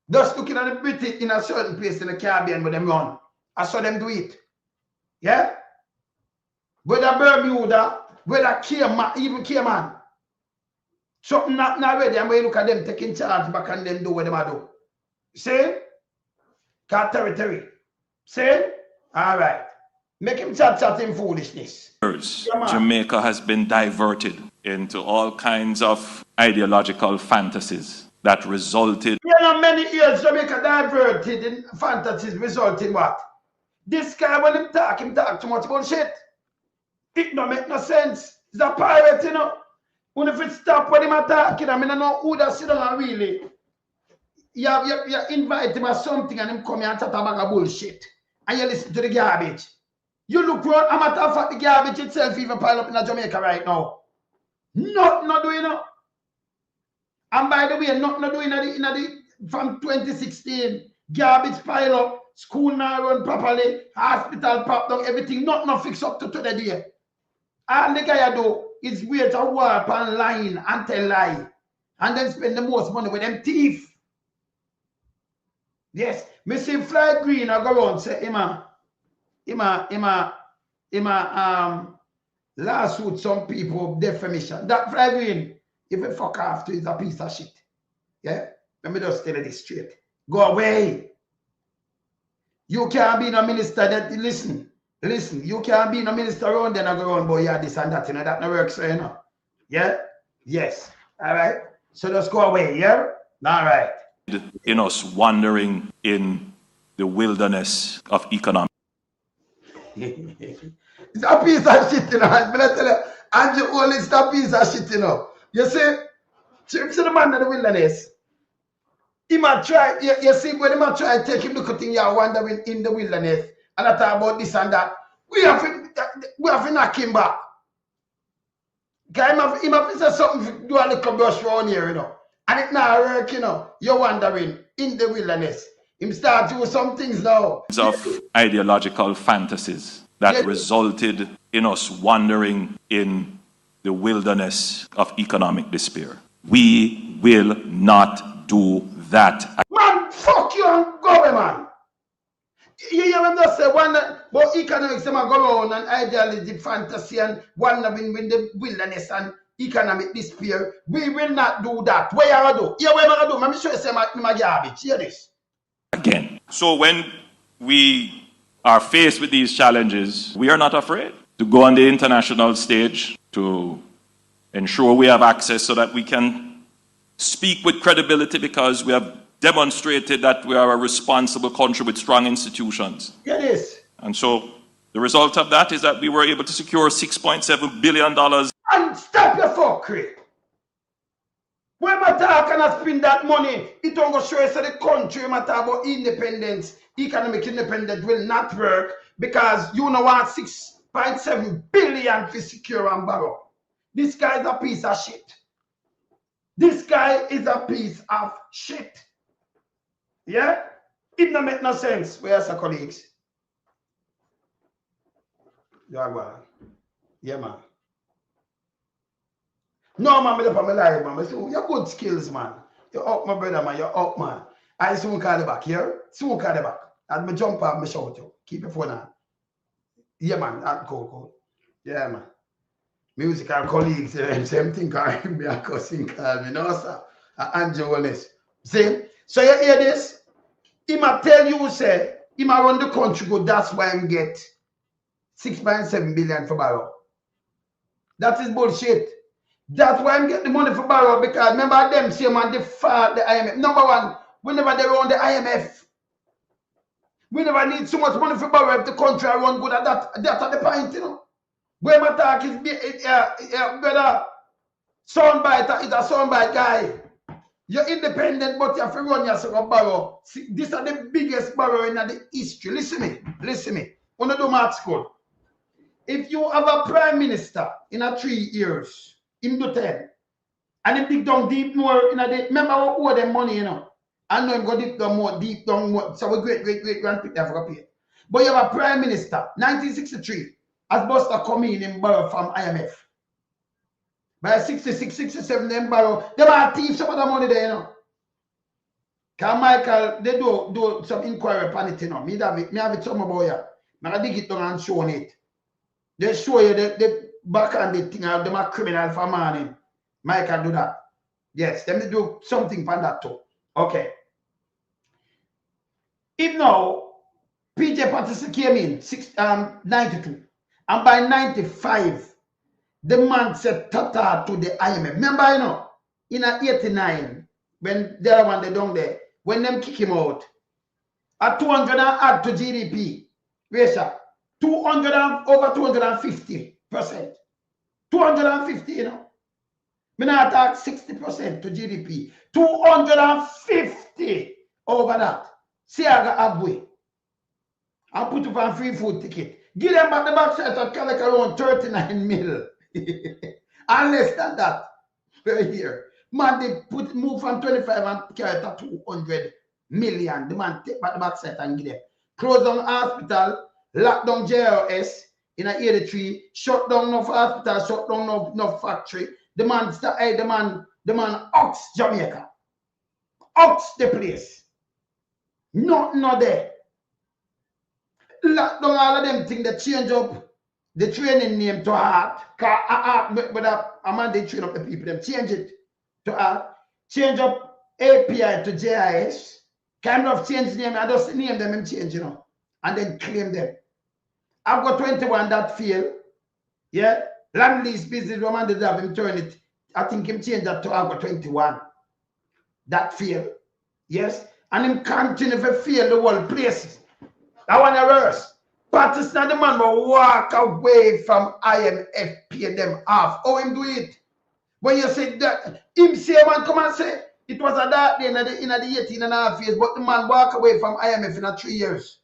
Just looking at the British in a certain place in the Caribbean where them run. I saw them do it. Yeah? Whether Bermuda, whether Cayman, even Cayman. Something not already, and when you look at them taking charge back and them do what them do. See? Car territory. See? All right. Make him chat in foolishness. Jamaica has been diverted into all kinds of ideological fantasies that resulted. You know, many years Jamaica diverted in fantasies result in what? This guy, when him talk too much bullshit. It don't make no sense. He's a pirate, you know. When if it stop when him attacking, I mean, I know who that sit down really. You invite him or something and him come here and chat about a bullshit. And you listen to the garbage. You look around, a matter of fact, the garbage itself even pile up in Jamaica right now. Not doing it. And by the way, not doing it from 2016. Garbage pile up, school now run properly, hospital prop down, everything, not fix up to today. All the guy do is wait a warp and line and tell lie. And then spend the most money with them thief. Yes, me see Fly Green I go around say lawsuit some people defamation. That Fly Green, if you fuck off to is a piece of shit. Yeah? Let me just tell you this straight. Go away. You can't be no minister that listen, you can't be no minister around then I go around boy, yeah, this and that, you know, that no works, so you know. Yeah? Yes. All right. So just go away, yeah? All right. In us wandering in the wilderness of economic. It's a piece of shit, you know. I'm going to tell you, Andrew Holness, a piece of shit, you know. You see, the man in the wilderness, he might try, you see, when he might try to take him look at things you're wandering in the wilderness, and I talk about this and that, we have to knock him back. Because he might say something, do a little brush around here, you know. And it now work, you know. You're wandering in the wilderness. Him start to do some things now. Of ideological fantasies that resulted in us wandering in the wilderness of economic despair. We will not do that. Man, fuck you and government. You hear them just say one about economics, them go around and ideology, fantasy, and wandering in the wilderness and economic despair. We will not do that. What you do? Yeah, what you do? Let me show you my garbage. Hear this. Again. So when we are faced with these challenges, we are not afraid to go on the international stage to ensure we have access so that we can speak with credibility because we have demonstrated that we are a responsible country with strong institutions. Hear this. And so the result of that is that we were able to secure $6.7 billion. And stop your fuckery. When I talk and I spend that money, it don't go show us the country matter about independence, economic independence will not work because you know what 6.7 billion to secure and borrow. This guy is a piece of shit. This guy is a piece of shit. Yeah? It don't make no sense. Where's the colleagues? Yeah, man. No, man, I'm alive, man. So you're good skills, man. You're up, my brother, man. You're up, man. I soon call the back here. Soon call the back. And me jump up, me shout you. Keep your phone on. Yeah, man. Cool. Yeah, man. Musical colleagues, same thing. Me a cussing call me. No, sir. Andrew Holness. See? So you hear this? He might tell you, say, he might run the country good. That's why I'm get 6.7 billion for borrow. That is bullshit. That's why I'm getting the money for borrow because remember them say man they fought the IMF. Number one, whenever they run the IMF, we never need so much money for borrow if the country run good at that. That's at the point, you know. Where my talk is better soundbite is a soundbite guy. You're independent, but you have to run yourself a borrow. See, these are the biggest borrow in the history. Listen me. When I do math school. If you have a prime minister in a 3 years, him do 10, and him dig down deep more in a day, remember how owe them money, you know. I know him go deep down more. So we great grandparents for a pay. But you have a prime minister, 1963, as Buster come in borrow from IMF. By 66, 67, them borrow. They might thief some of the money there, you know. Because Michael, they do some inquiry upon it, you know. Me have it some about you. I dig it down and show on it. They show you the back and the thing of them are criminal for money. Michael do that. Yes, them do something for that too. Okay. If now PJ Patterson came in 92, and by 95, the man said tata to the IMF. Remember, you know, in 89, when the other one they down there, when them kick him out, at 200 and add to GDP, Resha, 200 and over 250%. 250, you know. Me not talk 60% to GDP. 250 over that. See, I got halfway. I put up on free food ticket. Give them back the backside to collect around 39 mil. And less than that. Right here. Man, they move from 25 and carry to 200 million. The man take back the backside and give them. Close down hospital, lock down JRS in a 83, shut down no hospital, shut down no factory. The man ox Jamaica. Ox the place. Not there. Lock down all of them things that change up the training name to heart. But a man they train up the people, them change it to heart. Change up API to JIS. Kind of change name, I just name them and change, you know. And then claim them. I've got 21 that fail. Yeah. Land lease business, woman did have him turn it. I think him change that to I've got 21. That fail. Yes. And him continue to fail the whole places. That one worse. Patterson the man will walk away from IMF, pay them off. How him do it? When you say that, him say man come and say it was a dark day in the 18 and a half years, but the man walk away from IMF in a 3 years.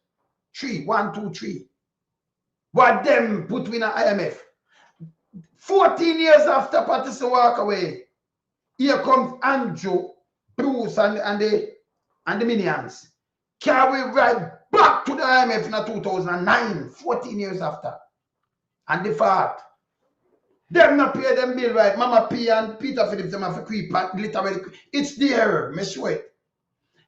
1, 2, 3. What them put in an IMF? 14 years after Patterson walk away, here comes Andrew, Bruce, and the minions. Carry right back to the IMF in 2009, 14 years after. And the fact, them not pay them bill right. Mama P and Peter Phillips, them have to creep literally. It's there, me swear.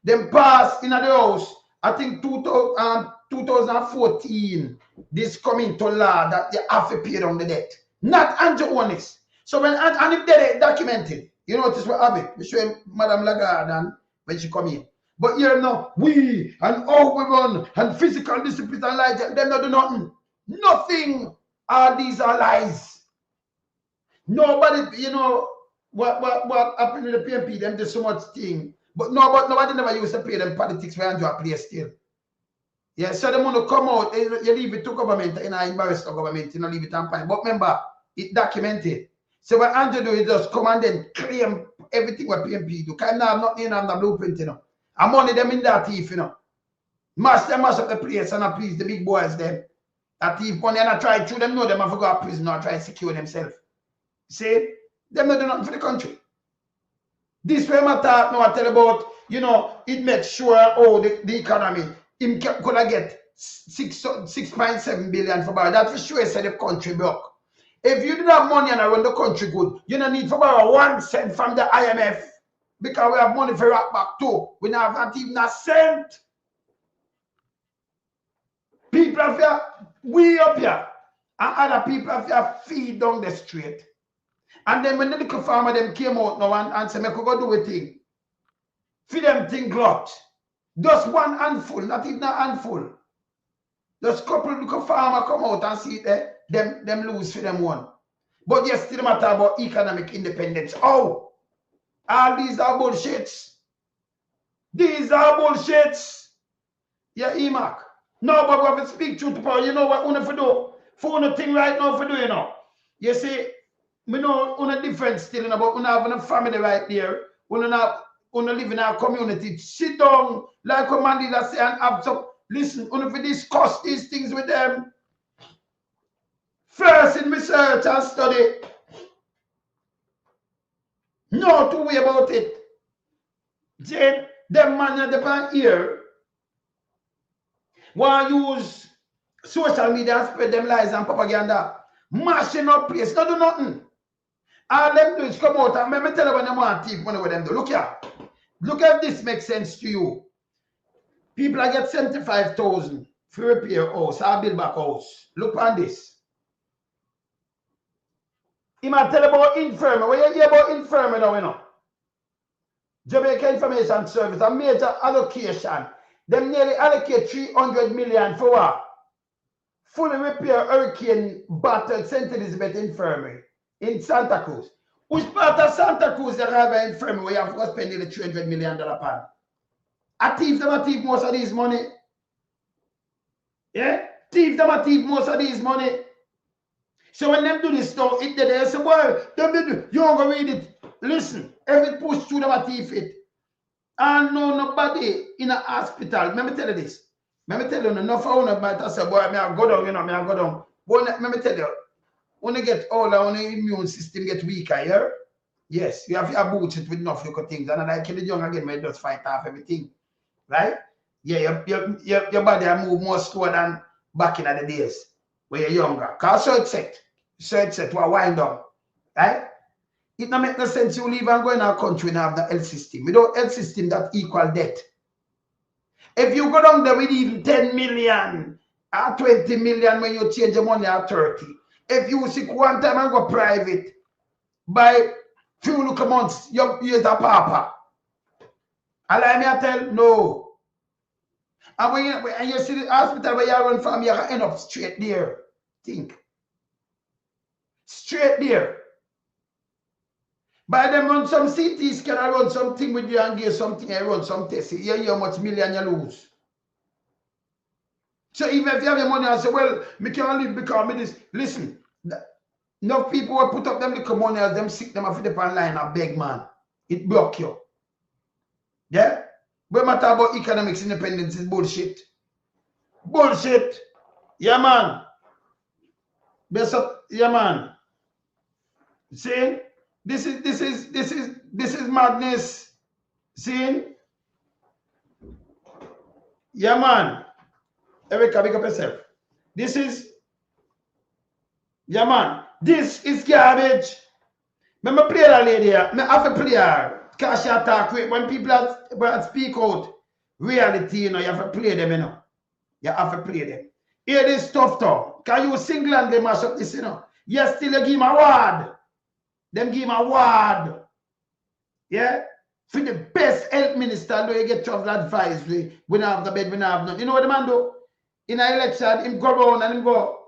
Them pass in the house, I think 2014, this coming to law that they have to pay down the debt. Not Andrew Holness. So when and if they documented, you notice what happened. We show Madame Lagarde and when she come in. But here now, we and all we run and physical discipline and lies, them not do nothing. Nothing. All these are lies. Nobody, you know, what happened with the PMP, them do so much thing. But nobody never used to pay them politics where Andrew play still. Yeah, so they want to come out, you leave it to government, you know, embarrass the government, you know, leave it on fine. But remember, it documented. So what Andrew do is just come and then claim everything what PMP do. Because now I'm not in the blueprint, you know. I'm money them in that thief, you know. Mash up the place and I please the big boys them. That thief money and I try to them know them have to go to prison or try to secure themselves. See? Them not do nothing for the country. This way my talk now I tell about, you know, it makes sure the economy him could get 6.7 billion for borrow. That for sure said the country broke. If you do have money and run the country good, you don't need for borrow 1 cent from the IMF because we have money for rock back too. We don't have not even a cent. People have here, way up here, and other people have here feed down the street. And then when the little farmer them came out now and said, I could go do a thing. Feed them thing glut. Just one handful, not even a handful. Just couple little farmer come out and see them lose for them one. But yes, still matter about economic independence. Oh, all these are bullshits. These are bullshits. Yeah, Emac. No, but we have to speak truth to power. You know what we have to do? For one thing right now for do, you know. You see, we know on a different still, you know, but we have a family right there. We live in our community. Sit down, like what Mandela say, and have some, listen, we have to discuss these things with them. First in research and study. No two way about it. Jane, them man at the here want to use social media and spread them lies and propaganda. Mashing up place, not do nothing. All them do is come out and let me tell you when they want to take money with them do. Look here. Look if this makes sense to you. People are get 75,000 for repair house or build back house. Look on this. He might tell about infirmary. What you hear about infirmary now, you know? Jamaica Information Service, a major allocation. Them nearly allocate 300 million for what? Fully repair hurricane battered St. Elizabeth Infirmary in Santa Cruz. Which part of Santa Cruz they have an infirmary where you have to spend nearly $300 million upon? A thief them a thief most of these money. Yeah? Thief them a thief most of these money. So when them do this stuff, it they say, well, you don't go read it. Listen, every push through them a thief it. And no nobody in a hospital. Let me tell you this. Let me tell you, enough of you might say, boy, I go down, you know, I go down. But let me tell you, when you get older, when your immune system get weaker, yeah? Yes, you have to boost it with enough little things. And like in the young again, may just fight off everything. Right? Yeah, your body move more slower than back in the days when you're younger. Because so it's set to a wind down. Right? It don't make no sense you leave and go in our country and have the health system. Without health system, that equal debt. If you go down there with even 10 million or 20 million when you change the money at 30, if you sick one time and go private, by few look months, you're a papa. Allow me to tell, no. And when you see the hospital where you run from, you end up straight there. Think. Straight there. By them run some CT scan, I run something with you and give something, I run some tests. You hear how much million you lose. So even if you have your money and say, well, me can't live because of this. Listen, enough people will put up them little money as them sick them off the online and beg, man. It block you. Yeah? When I talk about economics independence is bullshit. Bullshit. Yeah, man. Best up, yeah, man. See? This is madness. See? Yeah, man. Erica, pick up yourself. This is, yeah, man. This is garbage. When I play that lady here, I have to play her. Because she talk when people speak out reality, you know, you have to play them, you know. You have to play them. Hear this stuff, though. Can you single-handedly mash up this, you know? Yes, still you give him a word. Them give him a word. Yeah? For the best health minister, though you get travel advisory, we don't have the bed, we don't have nothing. You know what the man do? In an election, him go around and him go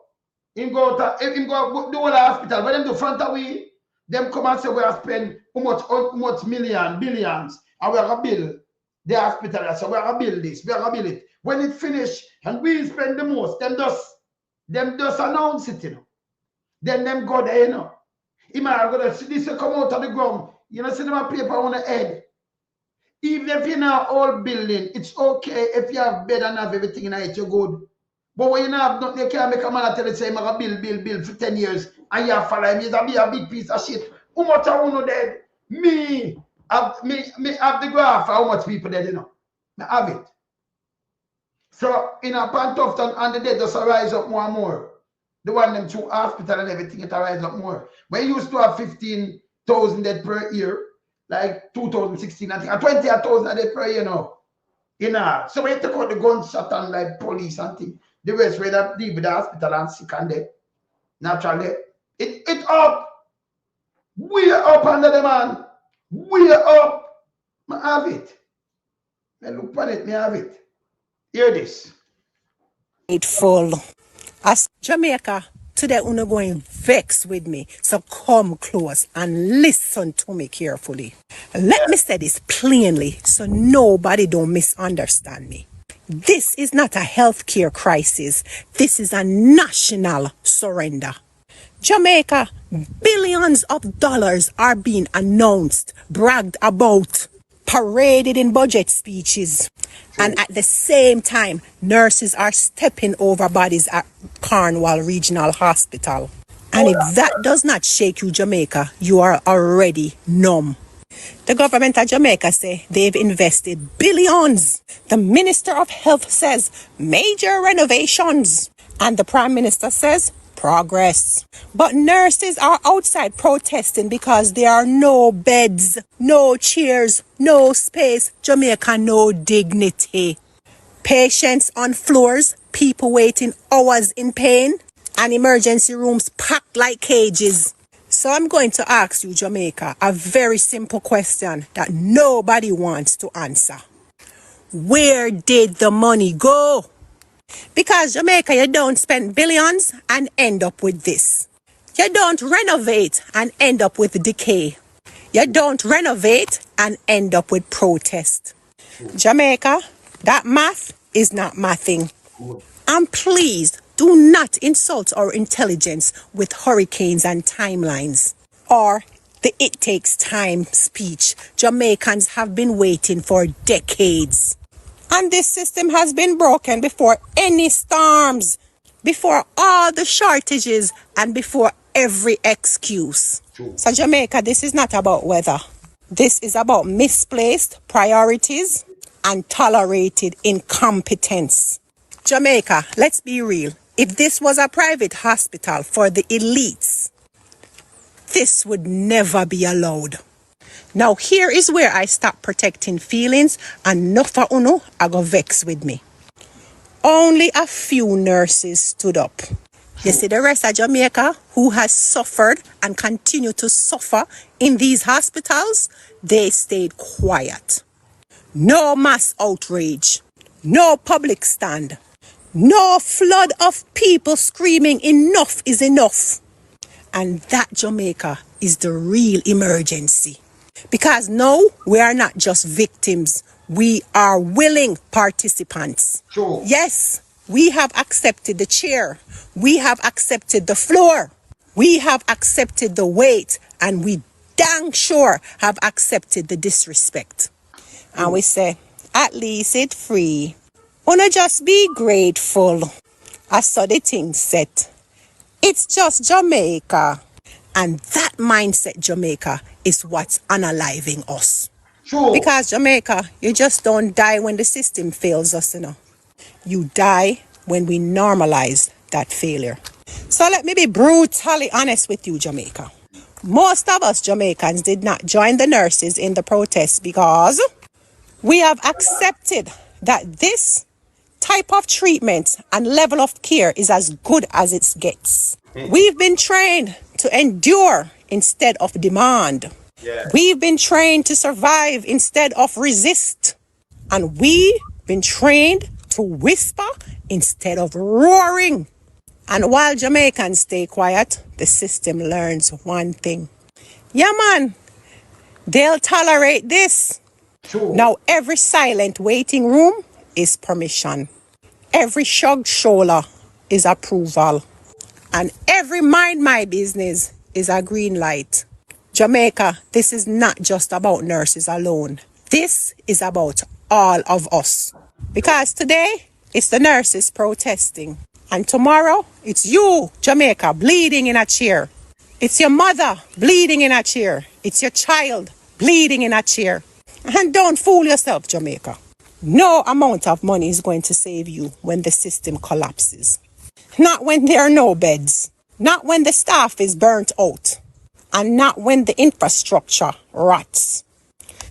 do all the hospital. But them do front of we, them come and say we have spend how much million, billions, and we are going to build the hospital. So we are going to build this, we are going to build it. When it finish and we spend the most, them just announce it, you know. Then them go there, you know. He might go to see this come out of the ground. You know, see them paper on the head. Even if you're in an old building, it's okay if you have bed and have everything in it, you're good. But when you don't have nothing, you can't make a man tell you, say, I'm going to build for 10 years, and you follow him, he's a big piece of shit. How much are you dead? Me have the graph for how much people dead, you know. I have it. So, in a Tufton, and the dead just rise up more and more. The one them through hospital and everything, it rise up more. When you used to have 15,000 dead per year, like 2016, I think, 20,000 dead per year now. You know, so when you take out the gunshot and like police and things, the rest where they leave with the hospital and sick and dead. Naturally, it up. Way up under the man. Way up. I have it. I look on it, I have it. Hear this. Grateful. As Jamaica, today you're going vex with me. So come close and listen to me carefully. Let me say this plainly so nobody don't misunderstand me. This is not a healthcare crisis. This is a national surrender. Jamaica, billions of dollars are being announced, bragged about, paraded in budget speeches. And at the same time, nurses are stepping over bodies at Cornwall Regional Hospital. And if that does not shake you, Jamaica, you are already numb. The government of Jamaica say they've invested billions. The Minister of Health says major renovations. And the Prime Minister says progress. But nurses are outside protesting because there are no beds, no chairs, no space. Jamaica, no dignity. Patients on floors, people waiting hours in pain, and emergency rooms packed like cages. So I'm going to ask you, Jamaica, a very simple question that nobody wants to answer. Where did the money go? Because Jamaica, you don't spend billions and end up with this. You don't renovate and end up with decay. You don't renovate and end up with protest. Jamaica, that math is not mathing. And please, do not insult our intelligence with hurricanes and timelines. Or the "it takes time" speech Jamaicans have been waiting for decades. And this system has been broken before any storms, before all the shortages, and before every excuse. So Jamaica, this is not about weather. This is about misplaced priorities and tolerated incompetence. Jamaica, let's be real. If this was a private hospital for the elites, this would never be allowed. Now here is where I stop protecting feelings and no for uno I go vex with me. Only a few nurses stood up. You see the rest of Jamaica who has suffered and continue to suffer in these hospitals, they stayed quiet. No mass outrage, no public stand, no flood of people screaming enough is enough. And that, Jamaica, is the real emergency. Because now we are not just victims, we are willing participants. Sure. Yes, we have accepted the chair, we have accepted the floor, we have accepted the weight, and we dang sure have accepted the disrespect. And we say, at least it's free. Wanna just be grateful. I saw the thing set. It's just Jamaica. And that mindset, Jamaica, is what's unaliving us. Sure. Because Jamaica, you just don't die when the system fails us, you know. You die when we normalize that failure. So let me be brutally honest with you, Jamaica. Most of us Jamaicans did not join the nurses in the protests because we have accepted that this type of treatment and level of care is as good as it gets. We've been trained to endure instead of demand. Yeah. We've been trained to survive instead of resist. And we've been trained to whisper instead of roaring. And while Jamaicans stay quiet, the system learns one thing. Yeah, man, they'll tolerate this. Sure. Now, every silent waiting room is permission. Every shrugged shoulder is approval. And every mind my business is a green light. Jamaica, this is not just about nurses alone. This is about all of us. Because today, it's the nurses protesting. And tomorrow, it's you, Jamaica, bleeding in a chair. It's your mother bleeding in a chair. It's your child bleeding in a chair. And don't fool yourself, Jamaica. No amount of money is going to save you when the system collapses. Not when there are no beds. Not when the staff is burnt out. And not when the infrastructure rots.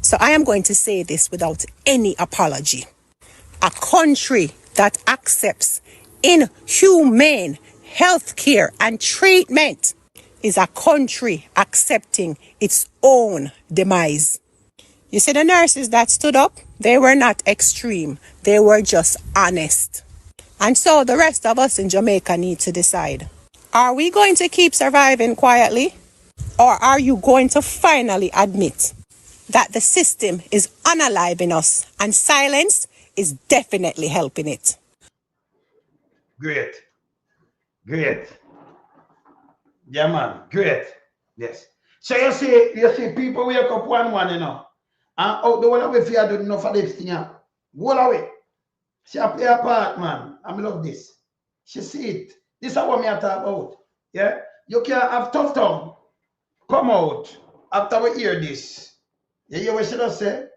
So I am going to say this without any apology. A country that accepts inhumane health care and treatment is a country accepting its own demise. You see, the nurses that stood up, they were not extreme. They were just honest. And so the rest of us in Jamaica need to decide. Are we going to keep surviving quietly? Or are you going to finally admit that the system is unaliving us and silence is definitely helping it? Great. Great. Yeah, man. Great. Yes. So you see people wake up one, you know. And out the one away if you do enough of this thing. Roll away. She play a part, man. I love this. She see it. This is what me talk about. Yeah? You can't have Tufton come out after we hear this. You hear what she does say?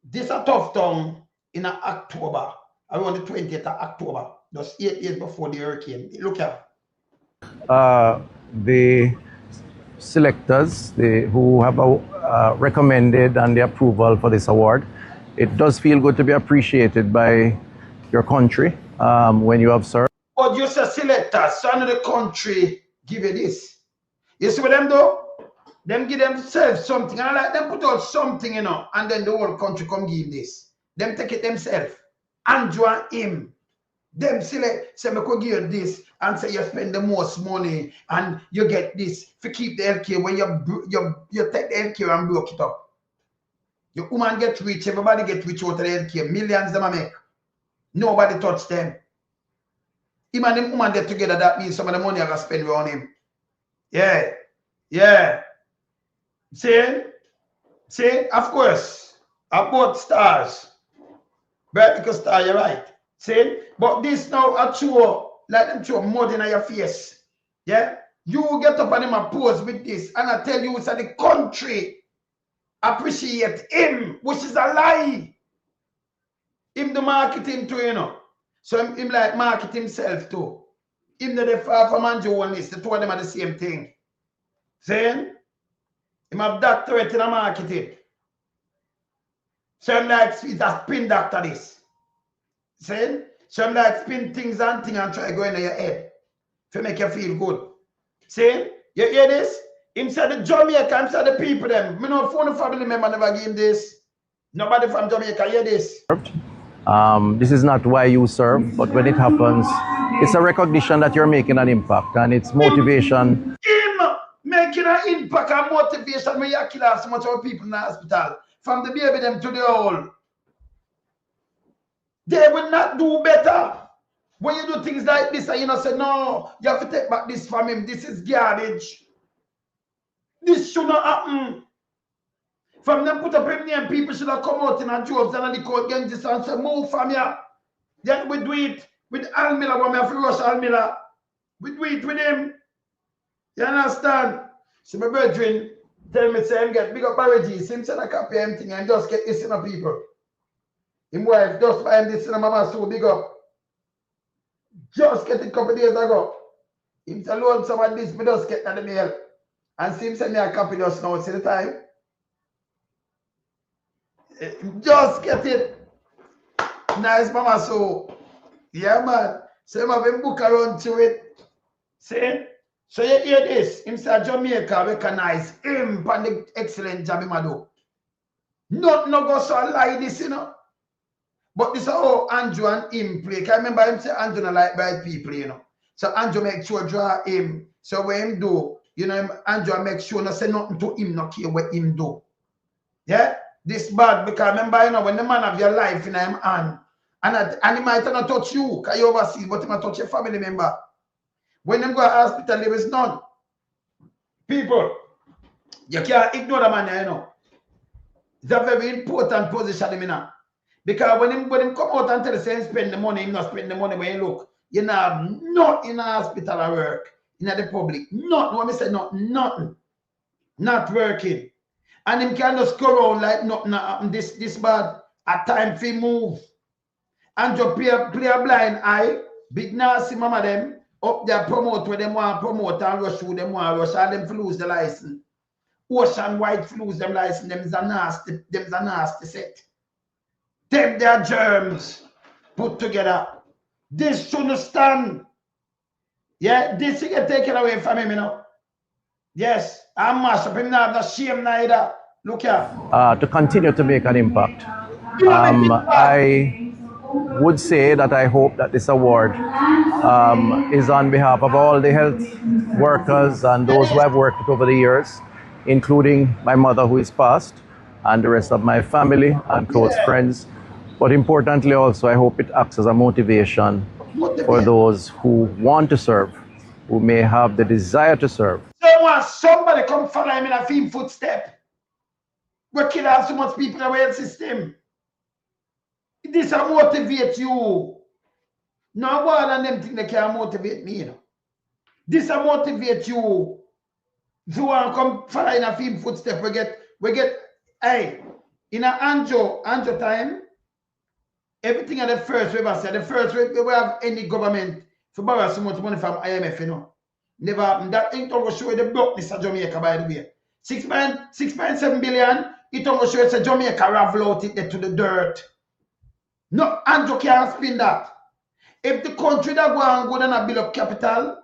This is a Tufton in October, around the 20th of October, just 8 years before the hurricane. Look at the selectors who have recommended and the approval for this award. It does feel good to be appreciated by your country when you have served. But you say selectors, son of the country give you this. You see what them do? Them give themselves something. And I like them put out something, you know, and then the whole country come give this. Them take it themselves. Andrew and him. Them select, say, me could give you this and say you spend the most money and you get this to keep the healthcare when you take the healthcare and broke it up. Your woman get rich, everybody get rich out of the healthcare. Millions them make. Nobody touch them. Him and them woman get together, that means some of the money I got spend on him. Yeah. Yeah. See, of course, both stars. Vertical star, you're right. See, but this now a show, like them throw mud in your face. Yeah? You get up and him a pose with this, and I tell you, it's the country appreciate him, which is a lie. Him the marketing too, you know. So him like market himself too. Him the far from Holness, the two of them are the same thing. See? Him have doctorate in a marketing. So I'm like, he's a spin doctor this. See? So I'm like, spin things and try to go into your head to make you feel good. See? You hear this? Him said the Jamaica, him said the people them. Me no phone family member never give him this. Nobody from Jamaica hear this. This is not why you serve, but when it happens, it's a recognition that you're making an impact and it's motivation. Him making an impact and motivation when you kill so much of people in the hospital. From the baby them to the old. They will not do better. When you do things like this and you know say, no, you have to take back this from him. This is garbage. This should not happen. From them put up him name, people should have come out in a jobs and the court gang this and say, move from here. Then we do it with Al Miller, when we have to rush Al Miller. We do it with him. You understand? So my brethren tell me, say him get big up barrages. Him send a copy of everything and just get this in a people. Him wife just buy him this in a mama so big up. Just get it a couple days ago. Him say loan some of this, me just get in the mail. And see him send me a copy just now, see the time. Just get it. Nice mama so. Yeah man. So him have him book around to it. See? So you hear this? Him say Jamaica recognize him for the excellent job him do. Not no go so lie this, you know. But this is how Andrew and him play. I remember him say Andrew not like bright people, you know. So Andrew make sure draw him. So what him do, you know, Andrew make sure not say nothing to him, not care what him do. Yeah? This bad because remember, you know, when the man have your life in him hand, and he might not touch you, because you overseas, but he might touch your family member. When them go to hospital, there is none. People, You can't ignore the man, you know. It's a very important position, you know. Because when him come out and tell the same spend the money, him not spend the money when you look. You know, have nothing in the hospital or work, in the public. Nothing. When I say nothing. Not working. And him can just go around like nothing happen this bad. A time for move. And just play a blind eye. Big nasty mama them up there promote where them want to promote and rush who them want to rush and them to lose the license. Ocean White to lose them license. Them is a nasty set. Them their germs put together. This shouldn't stand. Yeah, this thing get taken away from him, you know. Yes, I'm mash up him now, not shame neither. Look here. To continue to make an impact. I would say that I hope that this award is on behalf of all the health workers and those who have worked over the years, including my mother who is passed, and the rest of my family and close friends. But importantly also, I hope it acts as a motivation for those who want to serve, who may have the desire to serve. Somebody come follow him in a film footstep. We kill out so much people in the health system. This will motivate you. No more than them things that can motivate me. You know. This will motivate you. If you want to come follow in a film footstep, we get, hey, in an Anjo time, everything at the first we ever said, the first we have any government to borrow so much money from IMF, you know. Never happened. That thing will show you the blockness of Jamaica, by the way. 6.7 billion, it will show you Jamaica ravel out it to the dirt. No, Andrew can't spin that. If the country that go and go and build up capital,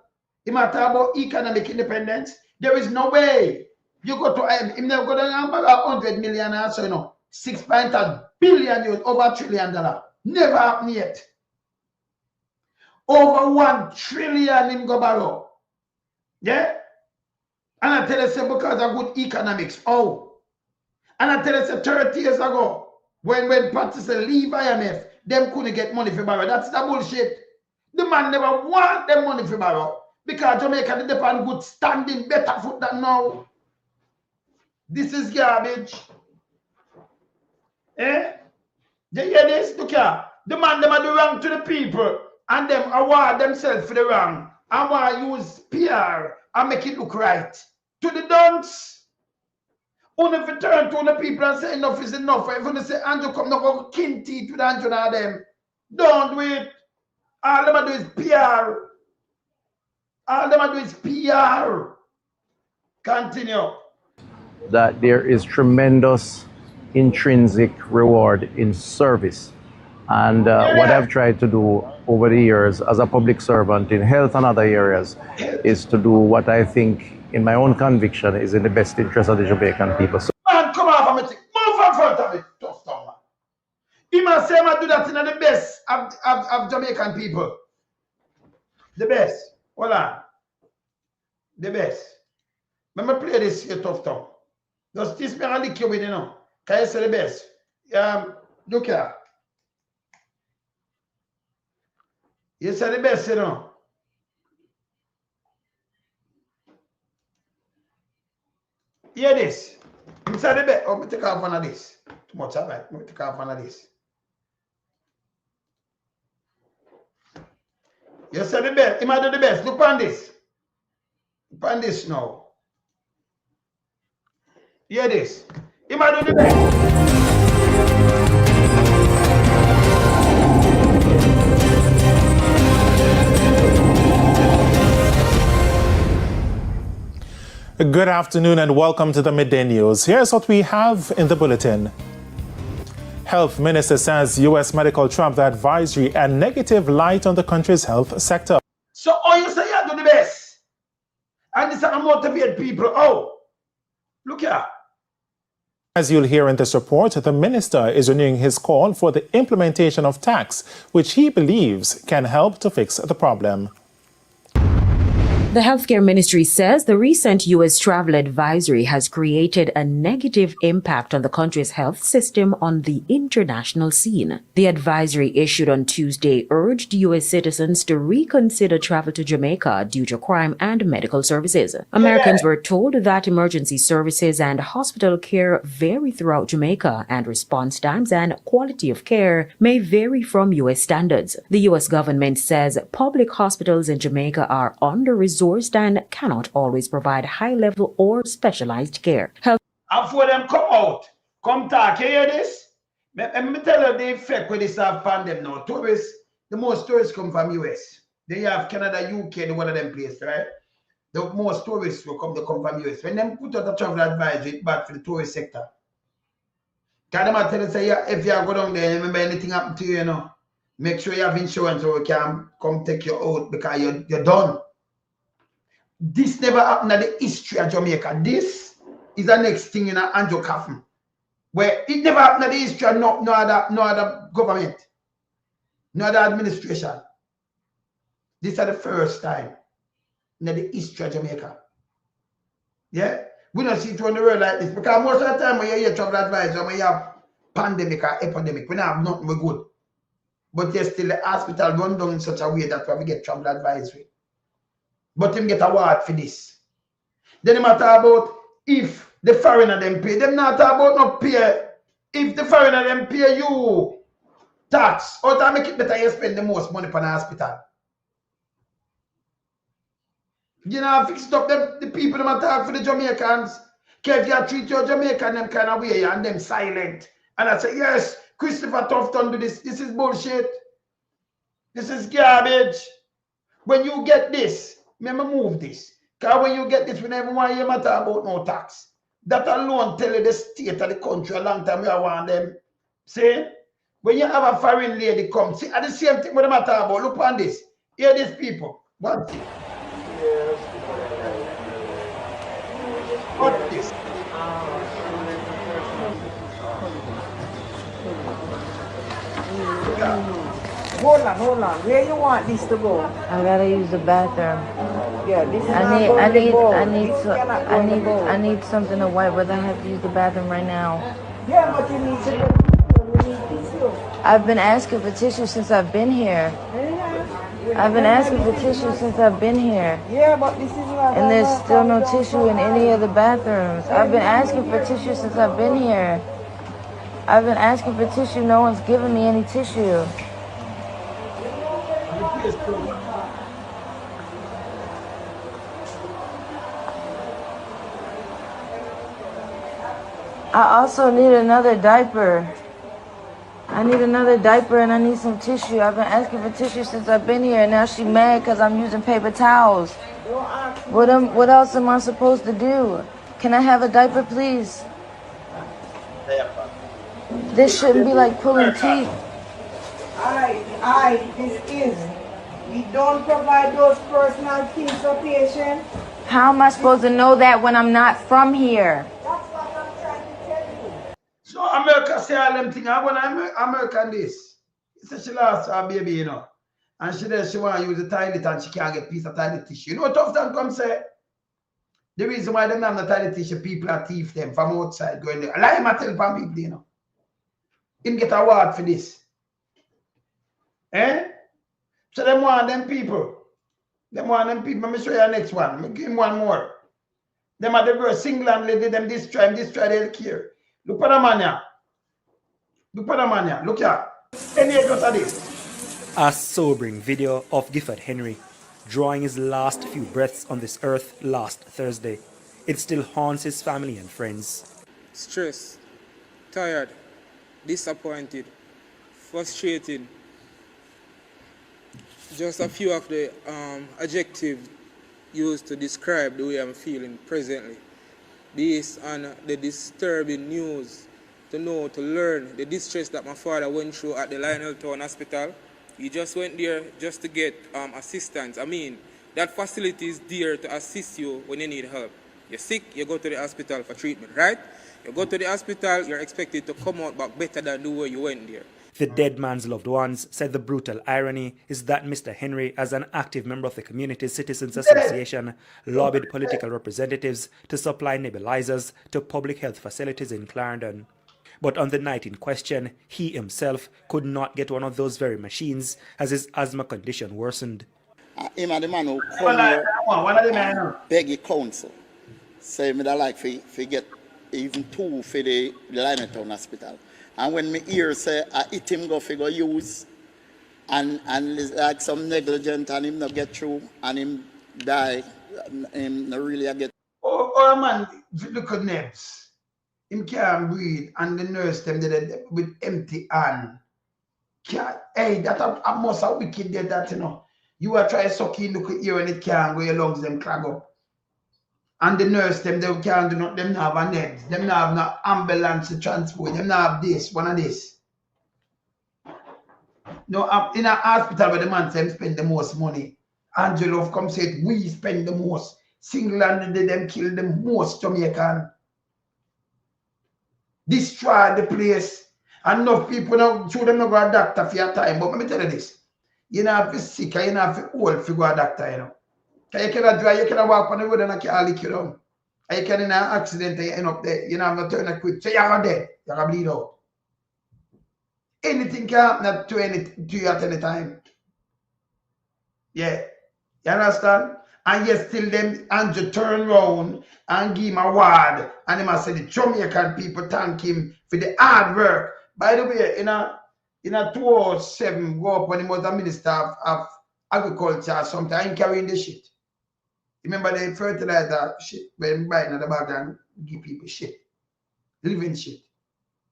it matter about economic independence, there is no way. You go to IMF, if you go down and borrow 100 million or so, you know, 6.8 billion, over $1 trillion. Never happened yet. Over 1 trillion in go borrow. Yeah? And I tell you, say, because of good economics. Oh. And I tell you, say, 30 years ago, when parties leave IMF, them couldn't get money for borrow. That's the bullshit. The man never want them money for borrow. Because Jamaica depend on good standing, better foot than now. This is garbage. Eh? You hear this? Look here. The man them do wrong to the people and them award themselves for the wrong. I want to use PR and make it look right. To the dunce. Only if you turn to the people and say enough is enough. If you say Andrew come, no go kin teeth with Andrew and them. Don't do it. All them do is PR. All them do is PR. Continue. That there is tremendous intrinsic reward in service. And what I've tried to do over the years as a public servant in health and other areas is to do what I think, in my own conviction, is in the best interest of the Jamaican people. So, man, come off of me. Move in front of me. Tufton, man. He must say I do that in the best of Jamaican people. The best. Hold on. The best. Let me play this here, Tufton. Just this me and lick you with, you know. Can you say the best? Look here. You say the best, you know. Hear this. You say the best. Oh, me take off one of this. Too much, all right. Me take off one of this. You say the best. You might do the best. Look on this. Look on this now. Hear this. You might do the best. Good afternoon and welcome to the Midday News. Here's what we have in the bulletin. Health Minister says U.S. medical travel advisory and negative light on the country's health sector. So, you say you do the best. And this is to motivate people. Oh, look here. As you'll hear in this report, the minister is renewing his call for the implementation of tax, which he believes can help to fix the problem. The healthcare ministry says the recent U.S. travel advisory has created a negative impact on the country's health system on the international scene. The advisory issued on Tuesday urged U.S. citizens to reconsider travel to Jamaica due to crime and medical services. Americans were told that emergency services and hospital care vary throughout Jamaica, and response times and quality of care may vary from U.S. standards. The U.S. government says public hospitals in Jamaica are under-resourced and cannot always provide high-level or specialized care. And for them come out, come talk, you hear this? Let me tell you the effect when this have pandemic now. Tourists, the most tourists come from US. Then you have Canada, UK, the one of them places, right? The most tourists will come from US. When them put out a travel advisory, it's bad for the tourist sector. Can them tell you, say, if you go down there, remember anything happen to you, you know, make sure you have insurance so we can come take you out because you're done. This never happened in the history of Jamaica. This is the next thing in Andrew Coffin, where it never happened in the history of no other government, no other administration. This is the first time in the history of Jamaica. Yeah? We don't see it around the world like this because most of the time when you hear travel advice, when you have pandemic or epidemic, we don't have nothing we're good. But yet still the hospital run down in such a way that we get travel advisory. But him get a award for this. Then him talk about if the foreigner them pay. Them not talk about no pay. If the foreigner them pay you tax, how to make it better you spend the most money for the hospital. You know, fix up the people them talk for the Jamaicans. If you treat your Jamaican them kind of way and them silent. And I say, yes, Christopher Tufton do this. This is bullshit. This is garbage. When you get this, remember move this. Because when you get this, we never want to hear matter about no tax. That alone tell you the state of the country a long time we want them. See? When you have a foreign lady come, see, at the same thing what they matter about. Look on this. Hear these people. What's this? What's this? Hold on. Where you want this to go? I gotta use the bathroom. Yeah, this is I need something to wipe, but I have to use the bathroom right now. Yeah, but you need to tissue. I've been asking for tissue since I've been here. Yeah, but this is not. And there's still no tissue in any of the bathrooms. I've been asking for tissue since I've been here. I've been asking for tissue. No one's giving me any tissue. I also need another diaper. I need another diaper and I need some tissue. I've been asking for tissue since I've been here. Now she's mad because I'm using paper towels. What else am I supposed to do? Can I have a diaper, please? This shouldn't be like pulling teeth. This is. We don't provide those personal things for patients. How am I supposed to know that when I'm not from here? That's what I'm trying to tell you. So America say all them things. I want American this. She said she lost her baby, you know. And she want to use the toilet and she can't get a piece of toilet tissue. You know what Tufton come say? The reason why they don't have the toilet tissue, people are thief them from outside going there. Lie him tell from people, you know. Him get a award for this. Eh? So them want them people. Let me show you the next one. Let me give him one more. Them are the girl single lady, them destroy the health care. Look at the man here. Look here. Any got of this. A sobering video of Gifford Henry drawing his last few breaths on this earth last Thursday. It still haunts his family and friends. Stressed, tired, disappointed, frustrated. Just a few of the adjectives used to describe the way I'm feeling presently. Based on the disturbing news, to learn the distress that my father went through at the Lionel Town Hospital. He just went there just to get assistance. I mean, that facility is there to assist you when you need help. You're sick, you go to the hospital for treatment, right? You go to the hospital, you're expected to come out back better than the way you went there. The dead man's loved ones said the brutal irony is that Mr. Henry, as an active member of the Community Citizens Association, lobbied political representatives to supply nebulizers to public health facilities in Clarendon. But on the night in question, he himself could not get one of those very machines as his asthma condition worsened. Him and the man who come here beg the council. Say me that like for get even 2 for the Lime Town Hospital. And when me hear say I hit him go figure use and it's like some negligent and him not get through and him die, him not really get. Oh man, look at Nebs. Him can't breathe and the nurse them did with empty hand. Hey, that I must have wicked dead that you know. You are trying to suck in, look at you and it can't go, your lungs them clog up. And the nurse them, they can't do not, them not have a net, them not have no ambulance to transport, them not have this, one of this. No, in a hospital where the man them spend the most money. Angelo come say we spend the most. Single-handedly them kill the most Jamaican. Destroy the place. Enough people now, show them not go to a doctor for your time. But let me tell you this. You know if you're sick and you know if you're old if you go to a doctor, you know. Because you cannot drive, you cannot walk on the road and you can't lick you down. And you can in an accident and you end up there. You know, have to turn a quick. So you're not dead. You're going to bleed out. Anything can happen to you at any time. Yeah. You understand? And yet still them Andrew turn around and give him a word. And him say the Jamaican people thank him for the hard work. By the way, in a 2007 go up when he was a minister of agriculture sometime carrying the shit. Remember the fertilizer shit when he buy in the bag and give people shit. Living shit.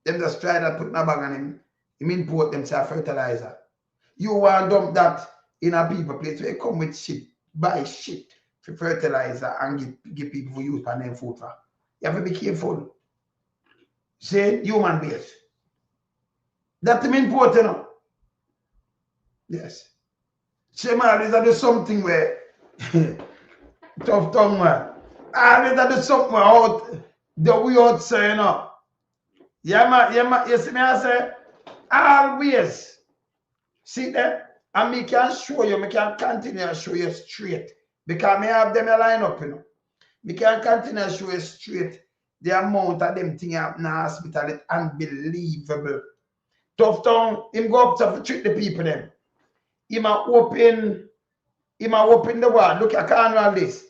Them just try to put in a bag on him. Him import them to fertilizer. You want to dump that in a people place where you come with shit, buy shit for fertilizer and give people for use for them food for. You have to be careful. Say human base. That's important, you know? Yes. Say, man, is that something where tough tongue, man. Is that something out the we outside, you know? Yeah, man, you see me, I say, always. See that? And me can show you, me can continue to show you straight. Because me have them line up, you know. Me can continue to show you straight. The amount of them things in the hospital is unbelievable. Tufton, him go up to treat the people them. He might open the ward. Look, I can't run this.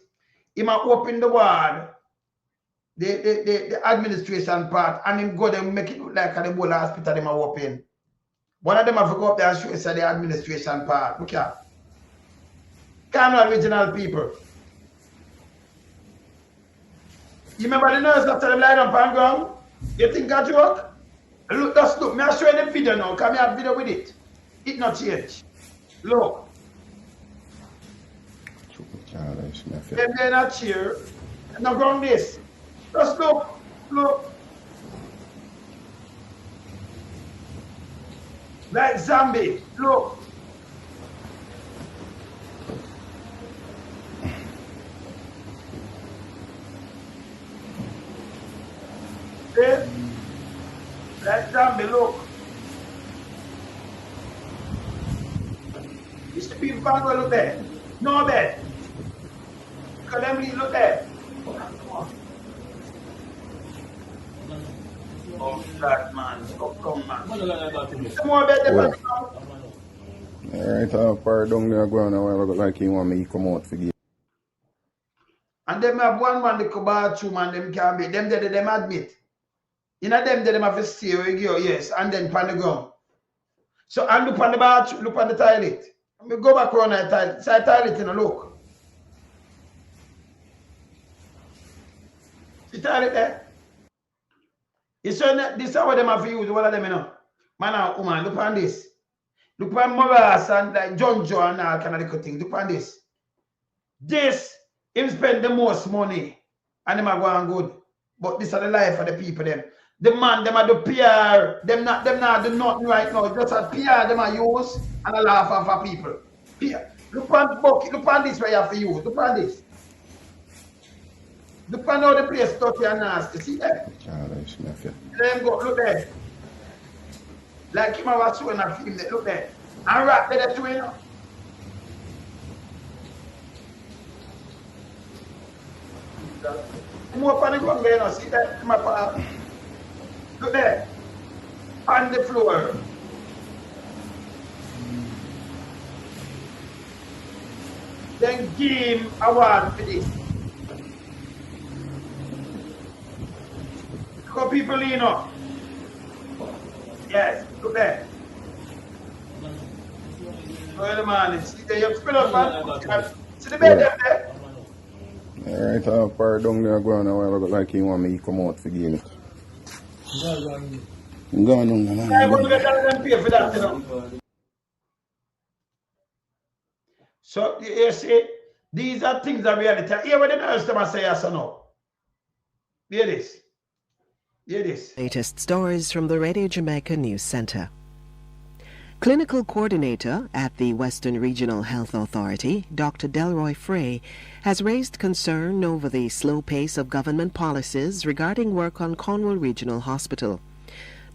He might open the ward, the administration part, and him go there and make it look like the whole hospital them are open. One of them have to go up there and show us the administration part. Look here. Can't run regional people. You remember the nurse after them lie down on ground? You think I joke? Look, just look. May I show you the video now? Can I have video with it? It not change. Look. Them they not cheer. Now go on this. Just look. Look. Like zombie. Look. See? Like zombie, look. These people can't go look there. No bed. Because them look there. Oh, God, man. Come, man. Some more bed there. Alright, far down there going now, like he want me to come out for you. And them have one man they come bathroom and them can be. Them admit. You know them have to stay where you go, yes, and then pan the ground. So and look on the bathroom, look on the toilet. Me go back around the toilet. Say toilet, you know, look. See toilet there? You saw this is what them have to use, all of them, you know. Man and woman, look on this. Look on Morales and like John Joe and all kind of little things. Look on this. This, him spend the most money and them are going good. But this is the life of the people them. The man, them are the PR, them not do nothing right now. Just a PR them are use and a laugh off of people. PR. Look on the bucket, look on this where you have to use. Look on this. Look on how the place dirty and nasty. See there? Let them go, look there. Like him was showing a film that look there. And rap there too, you know. More on the ground there, you know. See that? Look there. On the floor. Then give him award for this. Look people lean up. Yes, look there. Wait a minute. See there, you spill up man. See the bed up there? Alright, I'll par down there going a while ago like he want me to come out for give me. I'm going down there, man. I'm going to get down and pay for that, you know. So, you see, these are things that we have to tell. Hear what the nurse them say, yes or no? Hear this. Hear this. Latest stories from the Radio Jamaica News Center. Clinical coordinator at the Western Regional Health Authority, Dr. Delroy Frey, has raised concern over the slow pace of government policies regarding work on Cornwall Regional Hospital.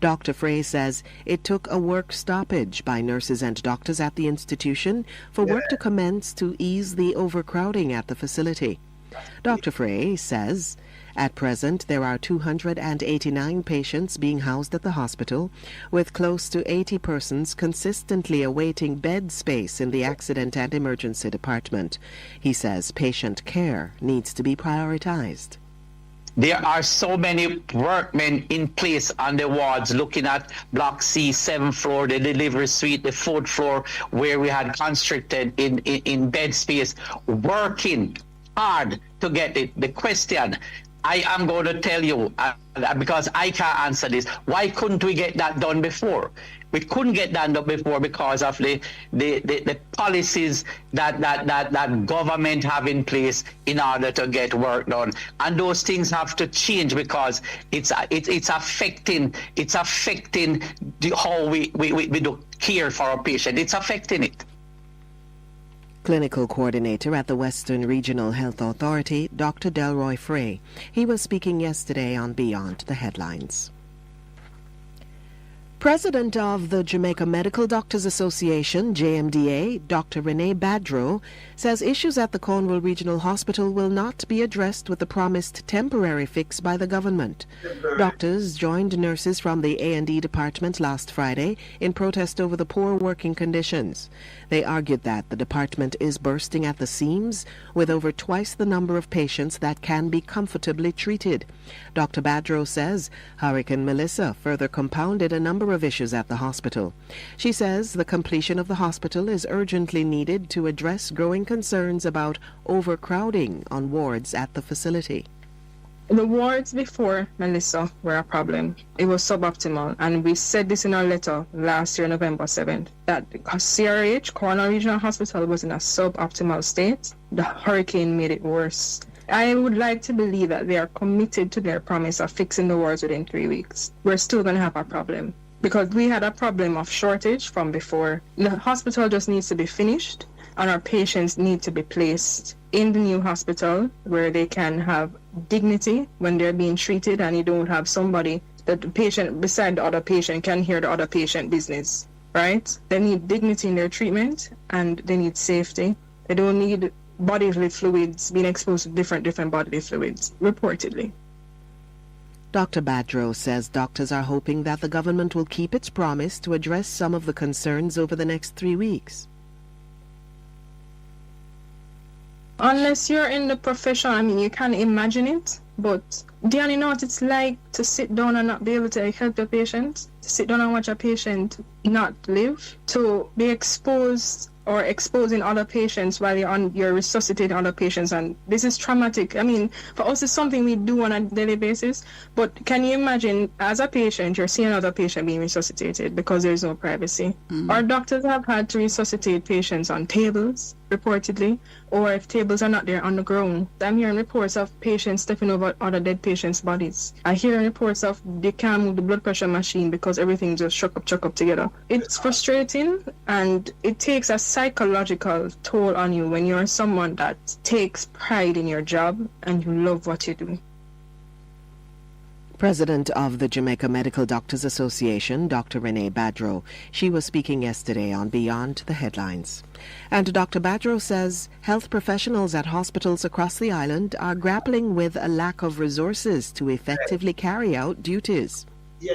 Dr. Frey says it took a work stoppage by nurses and doctors at the institution for work to commence to ease the overcrowding at the facility. Dr. Frey says at present there are 289 patients being housed at the hospital, with close to 80 persons consistently awaiting bed space in the accident and emergency department. He says patient care needs to be prioritized. There are so many workmen in place on the wards looking at Block C, 7th floor, the delivery suite, the 4th floor, where we had constricted in bed space, working hard to get it. The question I am going to tell you, because I can't answer this, why couldn't we get that done before? We couldn't get that done before because of the policies that government have in place in order to get work done, and those things have to change because it's affecting how we do care for our patient. It's affecting it. Clinical coordinator at the Western Regional Health Authority, Dr. Delroy Frey. He was speaking yesterday on Beyond the Headlines. President of the Jamaica Medical Doctors Association, JMDA, Dr. Renee Badro, says issues at the Cornwall Regional Hospital will not be addressed with the promised temporary fix by the government. Doctors joined nurses from the A&E department last Friday in protest over the poor working conditions. They argued that the department is bursting at the seams with over twice the number of patients that can be comfortably treated. Dr. Badro says Hurricane Melissa further compounded a number of issues at the hospital. She says the completion of the hospital is urgently needed to address growing concerns about overcrowding on wards at the facility. The wards before Melissa were a problem. It was suboptimal, and we said this in our letter last year, November 7th, that CRH, Cornwall Regional Hospital, was in a suboptimal state. The hurricane made it worse. I would like to believe that they are committed to their promise of fixing the wards within 3 weeks. We're still going to have a problem because we had a problem of shortage from before. The hospital just needs to be finished, and our patients need to be placed in the new hospital where they can have dignity when they're being treated, and you don't have somebody that the patient beside the other patient can hear the other patient business, right? They need dignity in their treatment, and they need safety. They don't need bodily fluids, being exposed to different bodily fluids, reportedly. Dr. Badro says doctors are hoping that the government will keep its promise to address some of the concerns over the next 3 weeks. Unless you're in the profession, I mean, you can imagine it, but do you know what it's like to sit down and not be able to help your patient? To sit down and watch a patient not live? To be exposed or exposing other patients while you're resuscitating other patients, and this is traumatic. I mean, for us it's something we do on a daily basis, but can you imagine as a patient you're seeing another patient being resuscitated because there's no privacy? Our doctors have had to resuscitate patients on tables, reportedly, or if tables are not there, on the ground. I'm hearing reports of patients stepping over other dead patients' bodies. I hear reports of they can't move the blood pressure machine because everything just chuck up together. It's frustrating, and it takes a psychological toll on you when you're someone that takes pride in your job and you love what you do. President of the Jamaica Medical Doctors Association, Dr. Renee Badro. She was speaking yesterday on Beyond the Headlines. And Dr. Badro says health professionals at hospitals across the island are grappling with a lack of resources to effectively carry out duties.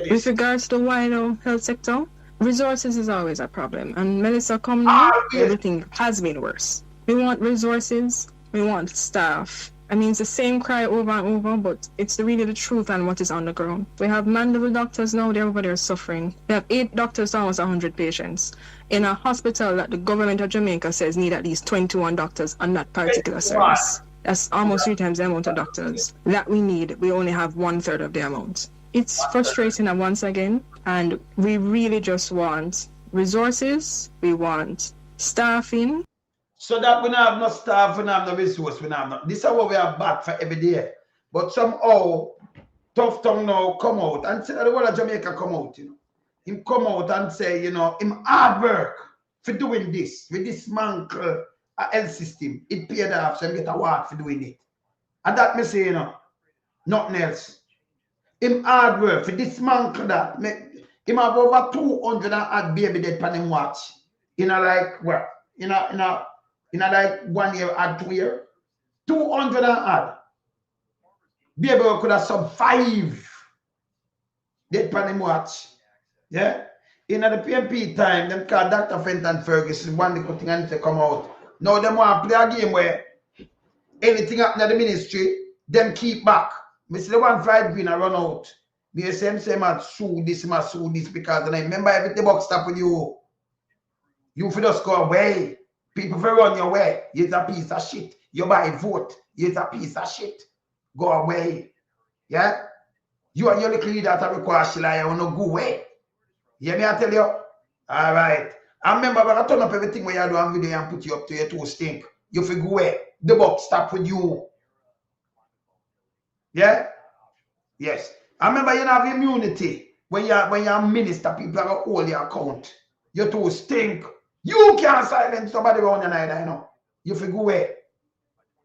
With regards to the wider health sector, resources is always a problem. And Melissa come now, everything has been worse. We want resources, we want staff. I mean, it's the same cry over and over, but it's really the truth and what is on the ground. We have mandatory doctors now, everybody is suffering. We have 8 doctors to almost 100 patients in a hospital that the government of Jamaica says need at least 21 doctors on that particular service. That's almost 3 times the amount of doctors that we need. We only have 1/3 of the amount. It's frustrating once again, and we really just want resources, we want staffing. So that we don't have no staff, we don't have no resource, we don't have no. This is what we are back for every day. But somehow, Tufton now come out and say the whole of Jamaica come out, you know. Him come out and say, you know, him hard work for doing this, with this mantle health system. It paid off, so him get a award for doing it. And that me say, you know, nothing else. Him hard work for this mantle that. Him have over 200 and odd baby dead pan him watch. You know, like, well, you know, like 1 year and 2 years, 200 and odd. Baby could have sub 5 dead pan him watch. Yeah? In the PMP time, them called Dr. Fenton Ferguson, one little thing and say come out. Now them want to play a game where anything happen in the ministry, them keep back. Me see the one fried green and run out. Me say must sue this because I remember everything box stop with you. You for just go away. People for run your way. You're a piece of shit. You buy vote. You're a piece of shit. Go away. Yeah? You and your little leader that require Shila, you want to go away. You hear me I tell you? All right. I remember when I turn up everything where you do on video and put you up to your two stink. You for go away. The box stop with you. Yeah? Yes. I remember you have immunity. When you're a minister, people are going to hold your account. You two stink. You can't silence somebody around your night, I know. You feel go away.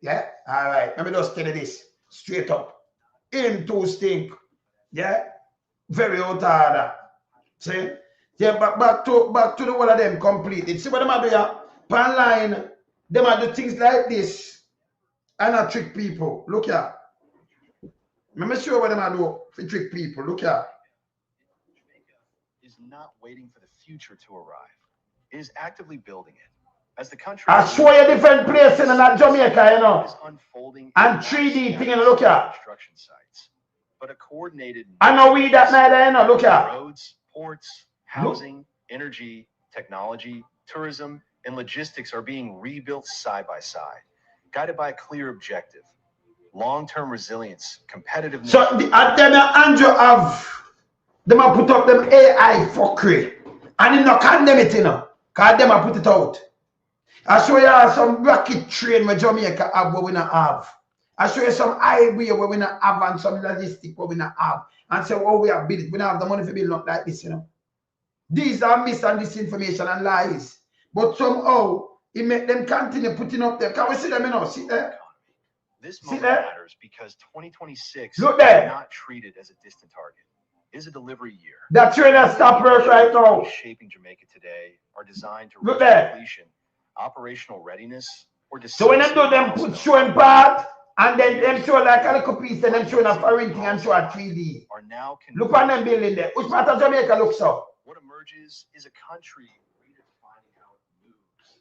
Yeah? All right. Let me just tell you this. Straight up. Him too stink. Yeah? Very out of order. See? Yeah, but back to the one of them completely. See what them are doing? Pan line, them are do things like this. And I trick people. Look here. Let me show you what them are do to trick people. Look here. Is not waiting for the future to arrive. It is actively building it. As the country I show you different places in that Jamaica, you know. And 3D thing, look here. Construction sites. But a coordinated I know we that night, you know, look here. Roads, ports, housing, energy, technology, tourism, and logistics are being rebuilt side by side, guided by a clear objective. Long-term resilience, competitiveness. So them Andrew have them have put up them AI fuckery. And him not condemn it, you know. Because them have put it out. I show you some rocket train where Jamaica have where we not have. I show you some highway where we not have and some logistic where we not have. And say, oh, we have built it. We don't have the money for building up like this, you know. These are mis and disinformation and lies. But somehow, it make them continue putting up there. Can we see them, you know? See there? This moment matters because 2026 Look there. is not treated as a distant target. It is a delivery year. That train has stopped work right now. Shaping Jamaica today are designed to Look reach there. completion, operational readiness, or So when them do them put showing part and then them show like a little piece and them showing a foreign thing and show a 3D. Look on them building there. Which part of Jamaica looks so? What emerges is a country redefining how it moves.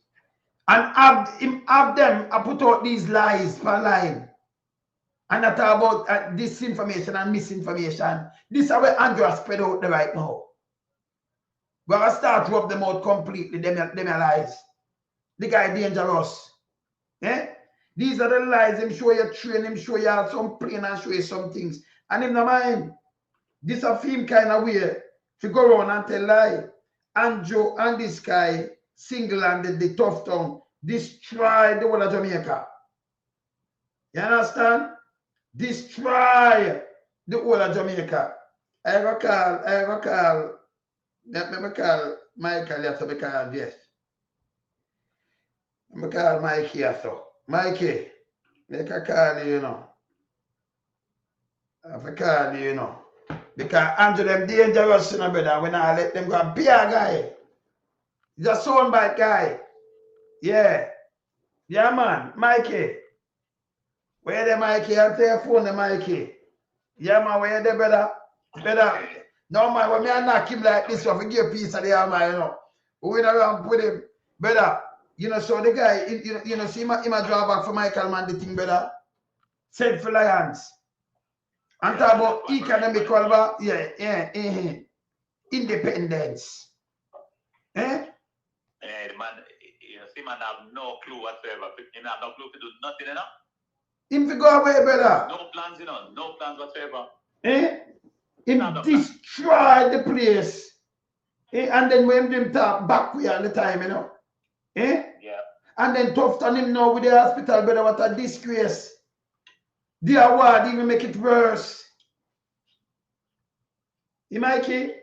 And have them I put out these lies per line. And that about disinformation and misinformation. This is where Andrew has spread out there right now. We're going to start to rub them out completely, them lies. The guy dangerous. Eh? These are the lies. Him show you train, him show you some plane and show you some things. And him no mind. This a film kind of way to go around and tell lie. Andrew and this guy, single-handed, the Tufton, destroy the whole of Jamaica. You understand? Destroy the whole of Jamaica. I ever call Michael, yes, I call, yes. I call Mikey, yes, so. Mikey, make a call you, you know. I call you, you know. Because Andrew them dangerous, you know, brother. When I let them go, be a guy. He's a soundbite guy. Yeah. Yeah, man. Mikey. Where the Mikey? I'll tell your phone, the Mikey. Yeah, man, where the brother? Brother. No, man, when me I knock him like this, so I give a piece of the arm, you know. We don't around with him. Brother, you know, so the guy, you know, see him a draw back for Michael, man, the thing, brother. Self-reliance. I'm talking about economical, independence. Eh? The man, you see, man, have no clue whatsoever. He have no clue to do nothing, you know? Him to go away, brother. No plans, you know, no plans whatsoever. Eh? Him destroy the place. Eh? And then when him talk back we all the time, you know. Eh? Yeah. And then Tufton him now with the hospital, brother, what a disgrace. The award even make it worse. You Mikey?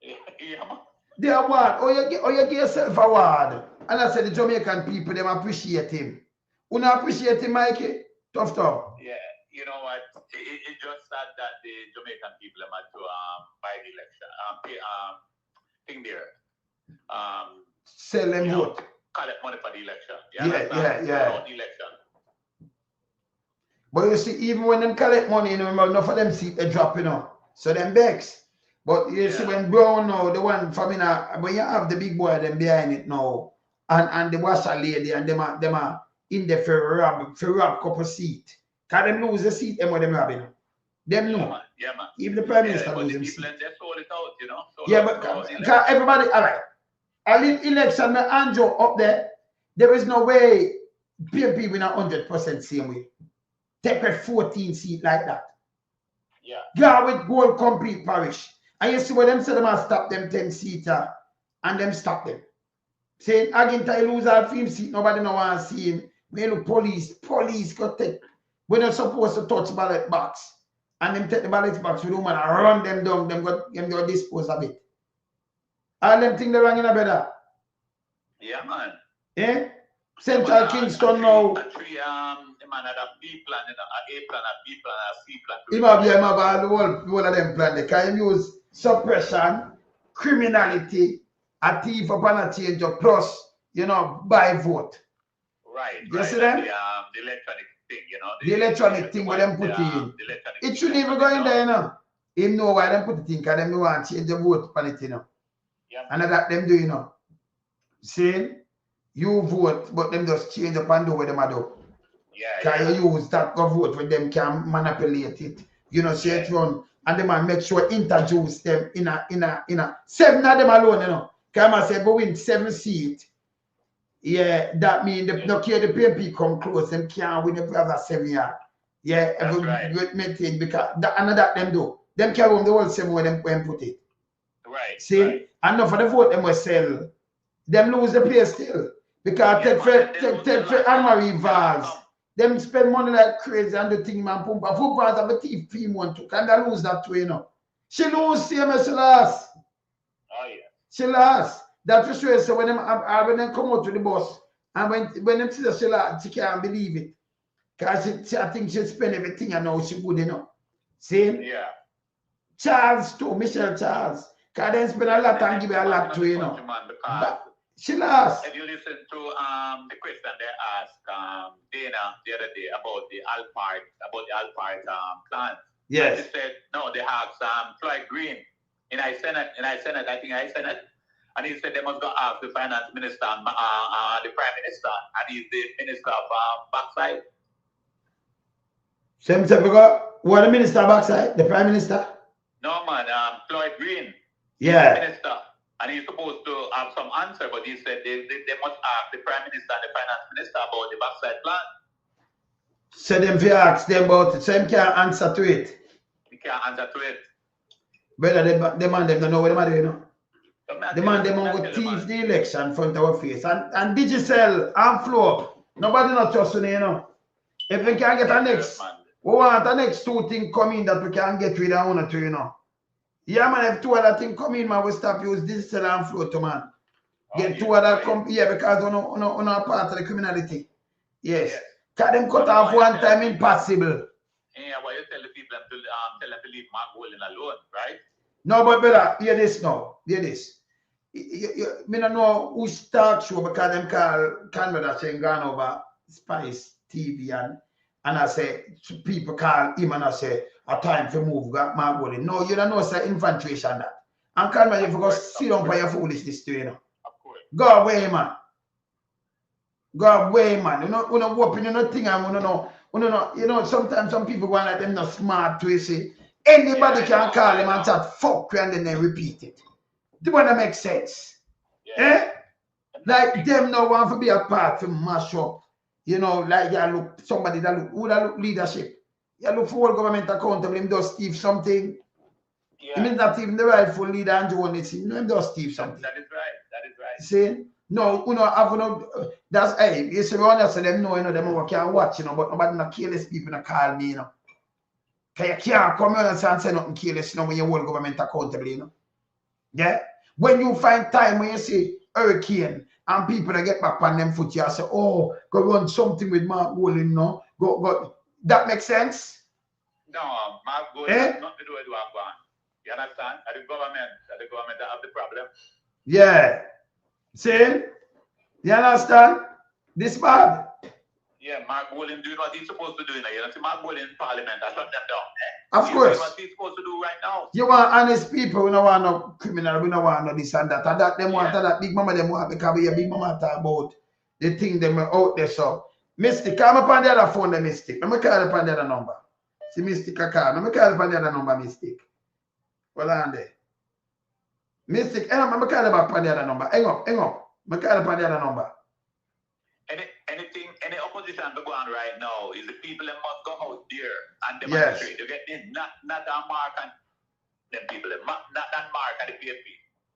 Yeah, man. The award, or you give yourself award. And I said the Jamaican people, them appreciate him. You not appreciate him, Mikey? Tufton. Yeah, you know what? It just sad that the Jamaican people had to buy the election. Thing there. Sell them vote. Collect money for the election. Yeah. The election. But you see, even when them collect money, you know, enough of them seat they drop, you know. So them begs. But you see when Brown now, the one from when you have the big boy them behind it now, and the washer lady and them are in the for rob couple seat. Can them lose the seat them or them robbing? Them know. Yeah, man. Even the Prime Minister lose them seat. They sold it out, you know. But everybody, all right. A election, Andrew up there is no way PMP win 100% same way. Take a 14 seat like that. Yeah. Go with gold complete parish. And you see what them say them have stop them 10-seater and them stop them. Saying again I lose our 5 seat, nobody no want to see him. We look police go take. We're not supposed to touch ballot box. And them take the ballot box with them and run them down, them go dispose of it. All them things they wrong in a better. Yeah, man. Eh? Central Kingston now. Man had a B plan, a plan, a B plan, a C plan. He have all the whole of them plan. They can use suppression, criminality, a thief upon a change of plus, you know, buy vote. Right. You see them? The electronic thing, you know. The electronic thing where them put in. It shouldn't even go in there, you know. Him know why them put it in, because them want to change the vote upon it, you know. Yeah. And that them do, you know. See? You vote, but them just change up and do what them do. Can you use that go vote when them can manipulate it? You know, see it run and them make sure introduce them in a 7 of them alone, you know. Come and say, but win 7 seats. Yeah, that means the no care the PMP come close, them can't win the other 7 years. Yeah, every right. Maintain because that them do. Them carry on the whole 7 where them put it. Right. See? And not for the vote them will sell. Them lose the place still. Because take for Anne-Marie Vaz. Them spend money like crazy and the thing man pump. Football have a thief team one too. Can they lose that way, you know? She lose same as she lost. Oh yeah. She lost. That for sure. So when them come out to the bus and when them see that she lost, she can't believe it. Because I think she spend everything and now she good, you know. See? Yeah. Charles too, Michelle Charles. Because they spend a lot and give her a lot too, you know. But she lost. If you listen to the question they asked Dana the other day about the Alpart plan. Yes. And she said no, they asked Floyd Green in I Senate, and he said they must go ask the finance minister and the prime minister, and he's the minister of backside. Same what the minister backside? The prime minister? No man, Floyd Green. Yeah. The minister. And he's supposed to have some answer, but he said they must ask the Prime Minister and the Finance Minister about the backside plan. So them if you ask them about it, so them can't answer to it. He can't answer to it. Brother, the man them don't know what they do, you know. The man them want to thief the election in front of our face. And Digicel and Flow, nobody not trusting you know. If we can get a next, we want the next 2 things coming that we can get rid of 1 or 2, you know. Yeah, man, if 2 other things come in, man, we stop use Digicel and Flow to man. Get 2 other come here because we're not part of the criminality. Yes. Because them cut off 1 time impossible. Yeah, but you tell the people people to tell them to leave Mark Golding alone, right? No, but brother, hear this now. Hear this. Me don't know who start show because them call Canada saying gone over Spice TV and I say people call him and I say a time for move Mark Golding. No, you don't know say infiltration that. And Canada, you forgot sit down for your foolishness too, you know. Go away, man. Go away, man. You know, whooping, you know, thing and you know, sometimes some people go on like them not smart to see. Anybody can call them and chat fuck you and then they repeat it. Do want to make sense? Eh? Like them no want to be a part to mash up. You know, like you look somebody that look who that look leadership. You look for government accountable, him does Steve something. He means not even the rightful leader and Joe is him. Him does Steve something. That is right. That is right. See? No, you know, have no that's hey, you see one that say them know, you know, them can watch, you know, but nobody not careless people not call me, you know. Cause you can't come here and say nothing careless, you know, when you hold government accountable, you know. Yeah? When you find time when you see hurricane and people that get back on them foot, you say, oh, go run something with Mark Golding, no? Go. That makes sense? No, Mark Golding has nothing to do with what going on. You understand? At the government that have the problem. Yeah. See? You understand? This bad. Yeah, Mark Golding doing what he's supposed to do. You know, see Mark Golding in Parliament, I shut them down. Of course. Doing what he's supposed to do right now. You want honest people, we don't want no criminal, we don't want no this and that. And that them want that big mama them want because we a big mama talk about the thing them out there. So Mystic, come up on the other phone, the Mystic. Let me call upon the other number. See Mystic a call. Let me call upon the other number, Mystic. Hold on there. Mystic, hang on, let me call back upon the other number. Hang up. Let me call upon the other number. Any opposition to go on right now is the people that must go out there and demonstrate. You get this? Not that Mark and them people, not that Mark and the PFP.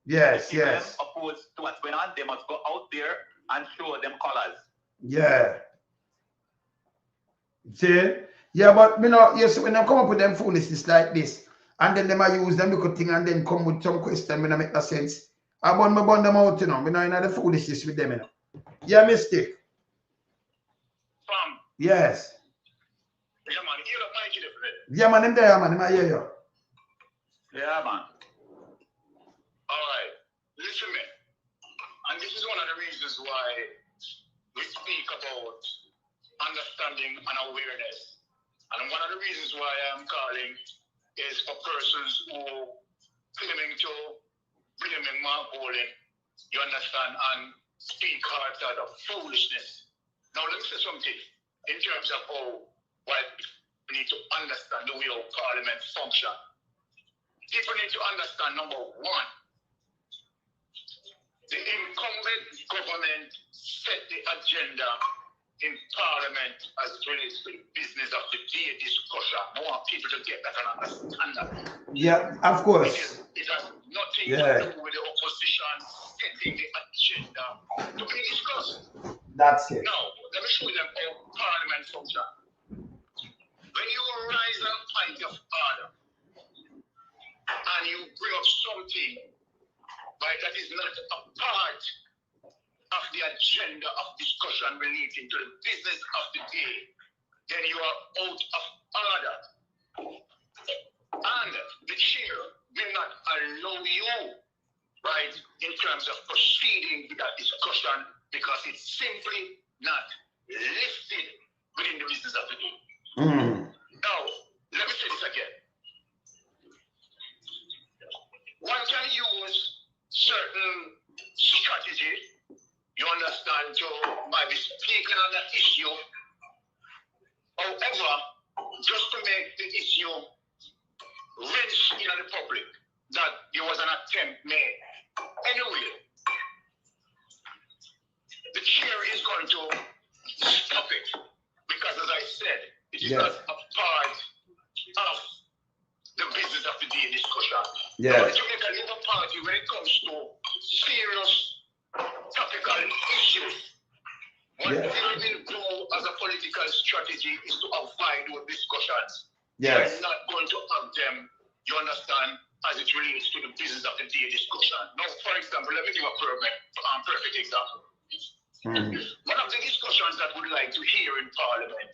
Yes, the people opposed to what's going on, they must go out there and show them colors. Yeah. See? Yeah, but you know, yes, when I come up with them foolishness like this, and then they might use them little thing and then come with some question when I make no sense. I burn them out, you know. I know the foolishness with them, you know. Yeah, Mystic. Yes. Yeah, man. You look like it, yeah, man. I'm there, man. I hear you. Yeah, man. All right. Listen, man. And this is one of the reasons why we speak about understanding and awareness. And one of the reasons why I'm calling is for persons who claiming to blaming Mark Golding, you understand, and speak hard of foolishness. Now, let me say something. In terms of why we need to understand the way our parliament function. People need to understand, number one, the incumbent government set the agenda in parliament as it relates to the business of the day discussion. I want people to get that and understand that. Yeah, of course. It has nothing to do with the opposition setting the agenda to be discussed. That's it. Now, let me show them how parliament function. When you rise a point of order and you bring up something right, that is not a part of the agenda of discussion relating to the business of the day, then you are out of order. And the chair will not allow you, right, in terms of proceeding with that discussion because it's simply not listed within the business of the day. Now, let me say this again. One can use certain strategy, you understand, to might be speaking on that issue. However, just to make the issue rich in the public, that there was an attempt made. Anyway, the chair is going to stop it because, as I said, it is not a part of the business of the day discussion. Now, the Jamaica Labour Party, when it comes to serious topical issues, what they will do as a political strategy is to avoid those discussions. They are not going to have them, you understand, as it relates to the business of the day discussion. Now, for example, let me give a perfect example. One of the discussions that we'd like to hear in Parliament,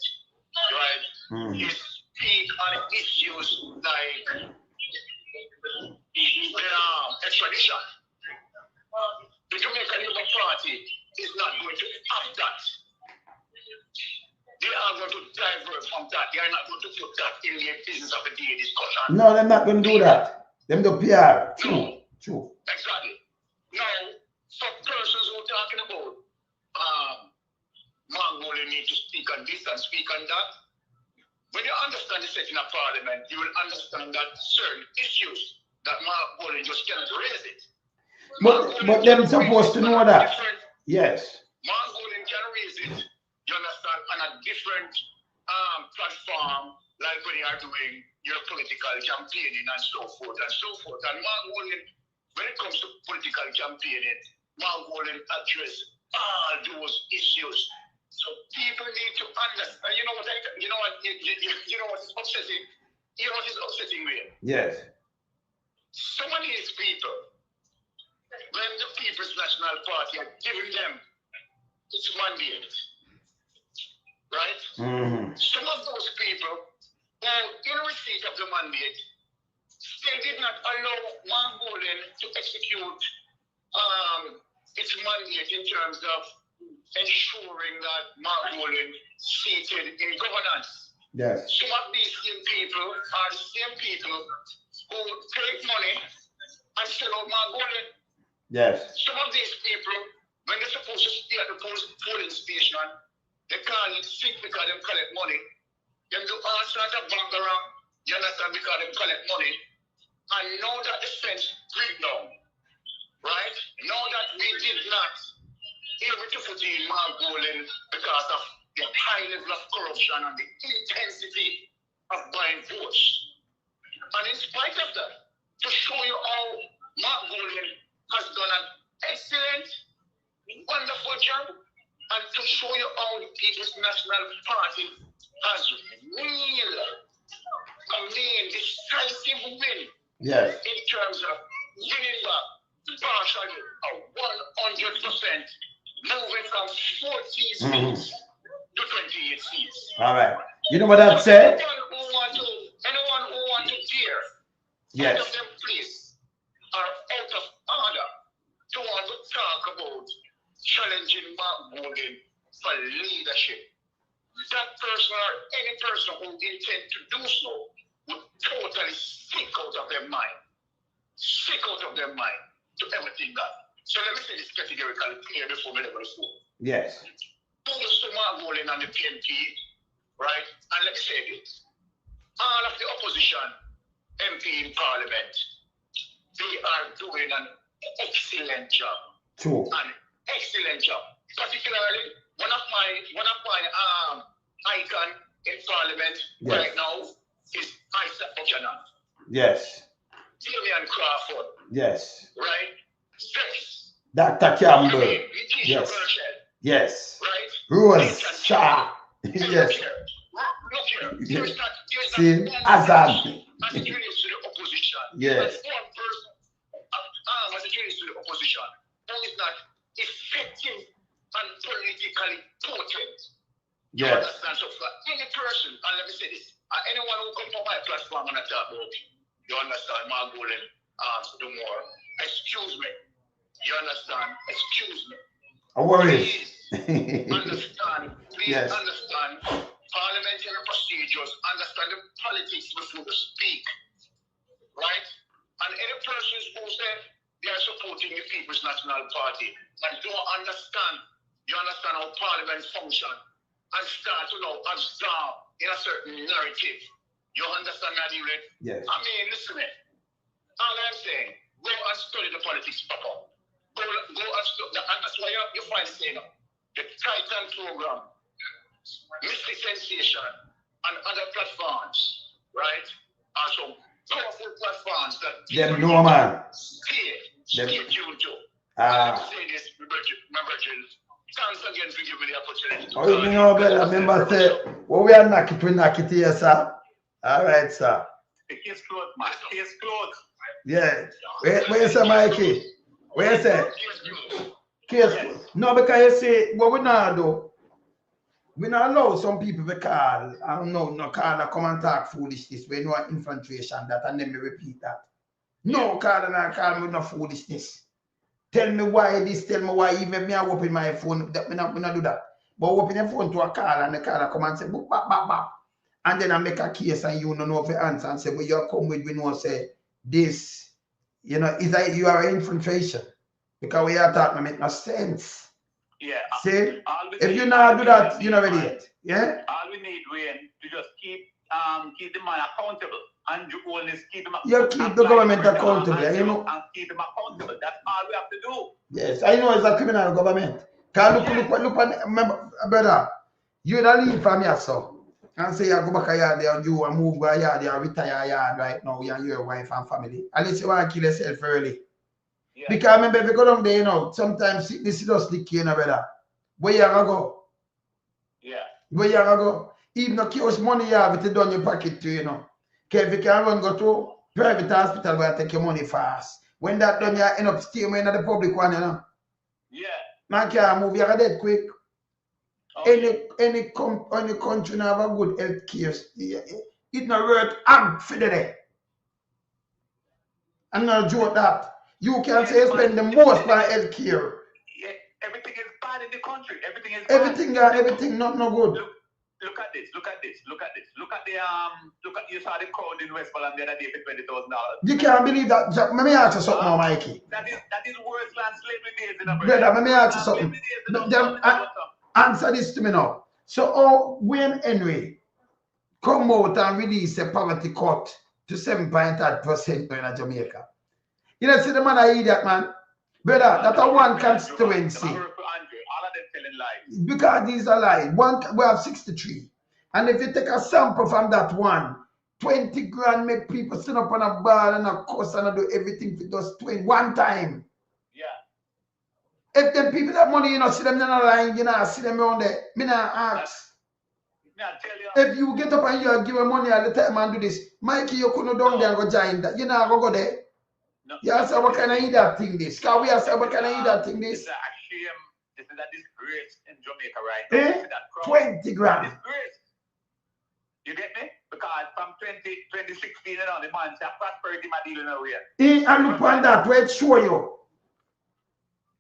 right, is speak on on issues like extradition. The Jamaica-Health Party is not going to have that. They are going to divert from that. They are not going to put that in the business of the day discussion. No, they're not going to do that. Them do PR. True. True. Exactly. Now, some persons who are talking about Mongolia need to speak on this and speak on that. When you understand the setting of parliament, you will understand that certain issues that Mongolia just cannot raise it. But they're supposed to know that. Yes. Mongolian can raise it, you understand, on a different platform, like when you are doing your political campaigning and so forth and so forth. And Mongolian, when it comes to political campaigning, Mongolian address all those issues. So people need to understand. You know what is upsetting? You know what is upsetting me? Yes. Some of these people, when the People's National Party are giving them its mandate, right? Some of those people who, in receipt of the mandate, still did not allow Mongolian to execute its mandate in terms of ensuring that Mongolian seated in governance. Yes. Some of these same people are the same people who take money and sell out Mongolian. Yes. Some of these people, when they're supposed to stay at the polling station, they call it sick because they collect money. They do all sorts of bang around, you understand, because they collect money. And now that the fence break down, right? Now that we did not able to put in Mongolian because of the high level of corruption and the intensity of buying votes. And in spite of that, to show you how Mongolian has done an excellent, wonderful job, and to show you how the People's National Party has made decisive win. Yes. In terms of winning back partially 100%, moving from 14 seats to 28 seats. All right. You know what I'd say? Anyone who want to dare, yes, out of them, please, are out of order to want to talk about challenging Mongolian for leadership. That person or any person who intend to do so would totally sick out of their mind. Sick out of their mind to everything that. So let me say this categorically clear before we never go. Yes. Kudos to Mongolian and the PNP, right? And let me say this. All of the opposition MP in Parliament, they are doing an excellent job. True. An excellent job. Particularly one of my icon in Parliament right now is Isaac Buchanan. Yes. Damian Crawford. Yes. Right? Six. Dr. Campbell. Yes. Yes. Right? Rose Shaw. Yes. Look here. Yes. See, Azad. As it relates to the opposition. Yes. As one person, as it relates to the opposition, who is not effective and politically potent. You Yes. understand? So for any person, and let me say this, anyone who comes from my platform and I talk about, you understand, Mongolian, do more. Excuse me. You understand? Excuse me. I worry. Please understand. Please Yes. understand parliamentary procedures. Understand the politics before you speak. Right? And any persons who say they are supporting the People's National Party and don't understand, you understand how parliament function and start to now absorb in a certain narrative. You understand that, David? Yes. I mean, listen, all I'm saying, go and study the politics proper. Go and study, and that's why you find saying the Titan program, Mystic Sensation, and other platforms, right? Are some powerful platforms that Them no man. stay tuned to. Ah. Let me say this, my brethren. Thanks again for giving me the opportunity. Oh, you know, brother, remember say, what we are knock it here, sir. All right, sir. The case closed. My case closed. Yeah. Where you say, Mikey? Where you say? Case. No, because you see, what we now do, We not allow some people to call, I don't know, no call and come and talk foolishness. We know infiltration that, and then me repeat that. No call and call me with no foolishness. Tell me why this, tell me why, even me I open my phone, that me not do that. But open your phone to a call and the caller come and say, boop, bap, bap, bap. And then I make a case and you don't know if the answer and say, well, you come with, we know, say, this, you know, is that you are infiltration. Because we are talking, make no sense. Yeah. See, if you not do that, you're not ready yet. Yeah? All we need, Wayne, to just keep the man accountable. And you always keep him you keep the government accountable, you know. And keep him accountable. That's all we have to do. Yes, I know it's a criminal government. Because look, remember, brother, you don't leave from here, so. And say you go back a yard there, you and move a yard there, retire a yard right now, you and your wife and family. At least you want to kill yourself early. Yeah. Because remember, if you go down there, you know, sometimes this is just the key, you know, brother. Where you gonna go? Yeah. Where you gonna go? Even the cash money you have it done your pocket too, you know. Because if you can run go to private hospital where you take your money fast. When that done, you end up staying in the public one, you know. Yeah. Man can't move, you're dead quick. Okay. Any country now have a good health care. It not worth ag for the day. I'm not joke that. You can say spend the most for health care. Yeah, everything is bad in the country. Everything is bad. Everything not no good. Look at this. Look at the you saw the crowd in Westmoreland the other day for $20,000. You can't believe that. Let me ask you something now, Mikey. That is worse than slavery days in America. Brother, let me ask you something. Answer this to me now. So when Henry come out and release a poverty cut to 7.8% in Jamaica. You know, see the man I idiot, man. Brother, that's a one constituency. All of them telling lies. Because these are lies. We have 63. And if you take a sample from that one, 20 grand make people sit up on a bar and a cuss and do everything for just 20 one time. Yeah. If them people that money, you know, see them in a line, you know, see them around there. Me not ask. If you get up and you give them money all the time and do this, Mikey, you couldn't down there and go join that. You know, go there. No, you say, what can I eat that thing this? Can we say, what can I eat that thing this? This is a shame. This is a disgrace in Jamaica right now. 20 grand. Disgrace. You get me? Because from 2016 and on, the man said prosperity my deal nowhere. And look on that, where it show you.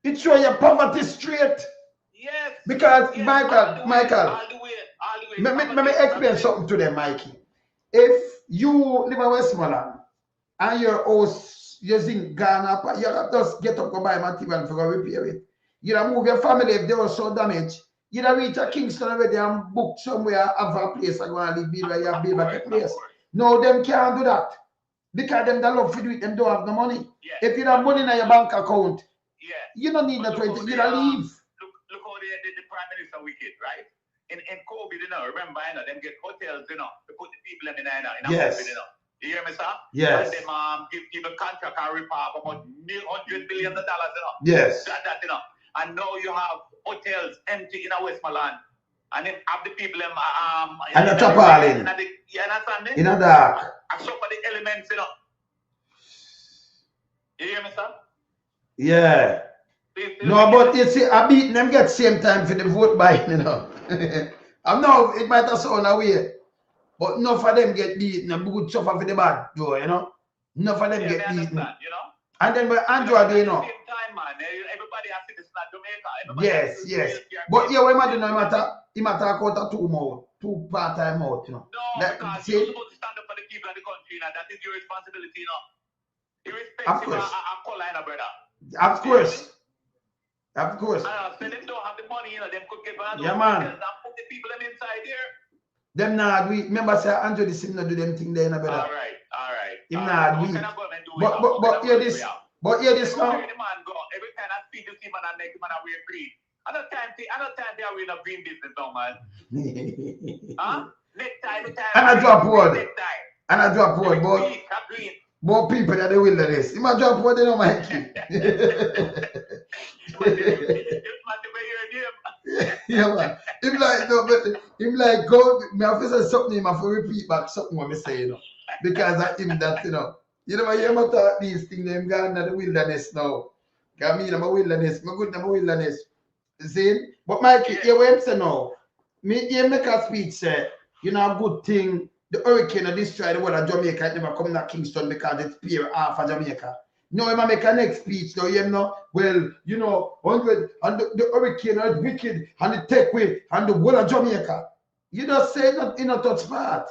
It show you poverty straight. Yes. Because yes, Michael, let me explain something to them, Mikey. If you live in Westmoreland and your house using Ghana, you just get up and buy material for repair it. You don't move your family if they were so damaged. You don't reach a Kingston already and book somewhere, have a place and go and live where you have build back a place. No, them can't do that. Because them that love to do it, them don't have the money. Yeah. If you have money in your bank account, you don't need the 20, you don't leave. Look how the Prime Minister wicked, right? In COVID, you know, remember, you know, them get hotels, you know, to put the people in yes. COVID, you know. You hear me, sir? Yes. And them give people contract and rip off about $100 billion, you know. Yes. That, you know. And now you have hotels empty in Westmoreland. And then have the people and the tarpaulin. You understand me? In a dark. And so for the elements, you know. You hear me, sir? Yeah. No, but you see, I beat them get same time for the vote buying, you know. I know it might have sound away, but enough of them get beaten and good suffer for the bad, though, you know. Enough of them get beaten. You know? And then when Andrew are doing, you know. Time, man. Everybody has citizens at Jamaica. Yes, yes. But yeah, when I do no he matter about two part-time out, you know. No, because you're supposed to stand up for the people of the country, you know. That is your responsibility, you know. Irrespective of color, you know, brother. Of course. Of course. So them don't have the money, you know, them could give out yeah, man. And put the people inside here. Them not do it. Remember, say Andrew the sim not do them thing there, you know, brother. All right. Him not do it. But hear this. But hear this now. Every time I speak to him and I make him and I wear green. I don't time they are in a green business now, man. Huh? Necktie. And I drop word. And I drop word, but more people that the wilderness. Him a drop word, you know, Mikey. Yeah, man. Him like, no, but him like, go, me have to say something, him have to repeat back something what me say, you know. Because of him that, you know. You know, I hear me talk these things, them gone to the wilderness now. Because me, I'm a wilderness. I'm good in the wilderness. You see? But Mikey, you what him say now? me make a speech say, you know, a good thing, the hurricane that destroyed the whole of Jamaica, it never come to Kingston because it's pure half of Jamaica. No, I make a next speech though, you know, well, you know, 100 and the hurricane is wicked and the take way and the whole of Jamaica. You just say that in a touch part.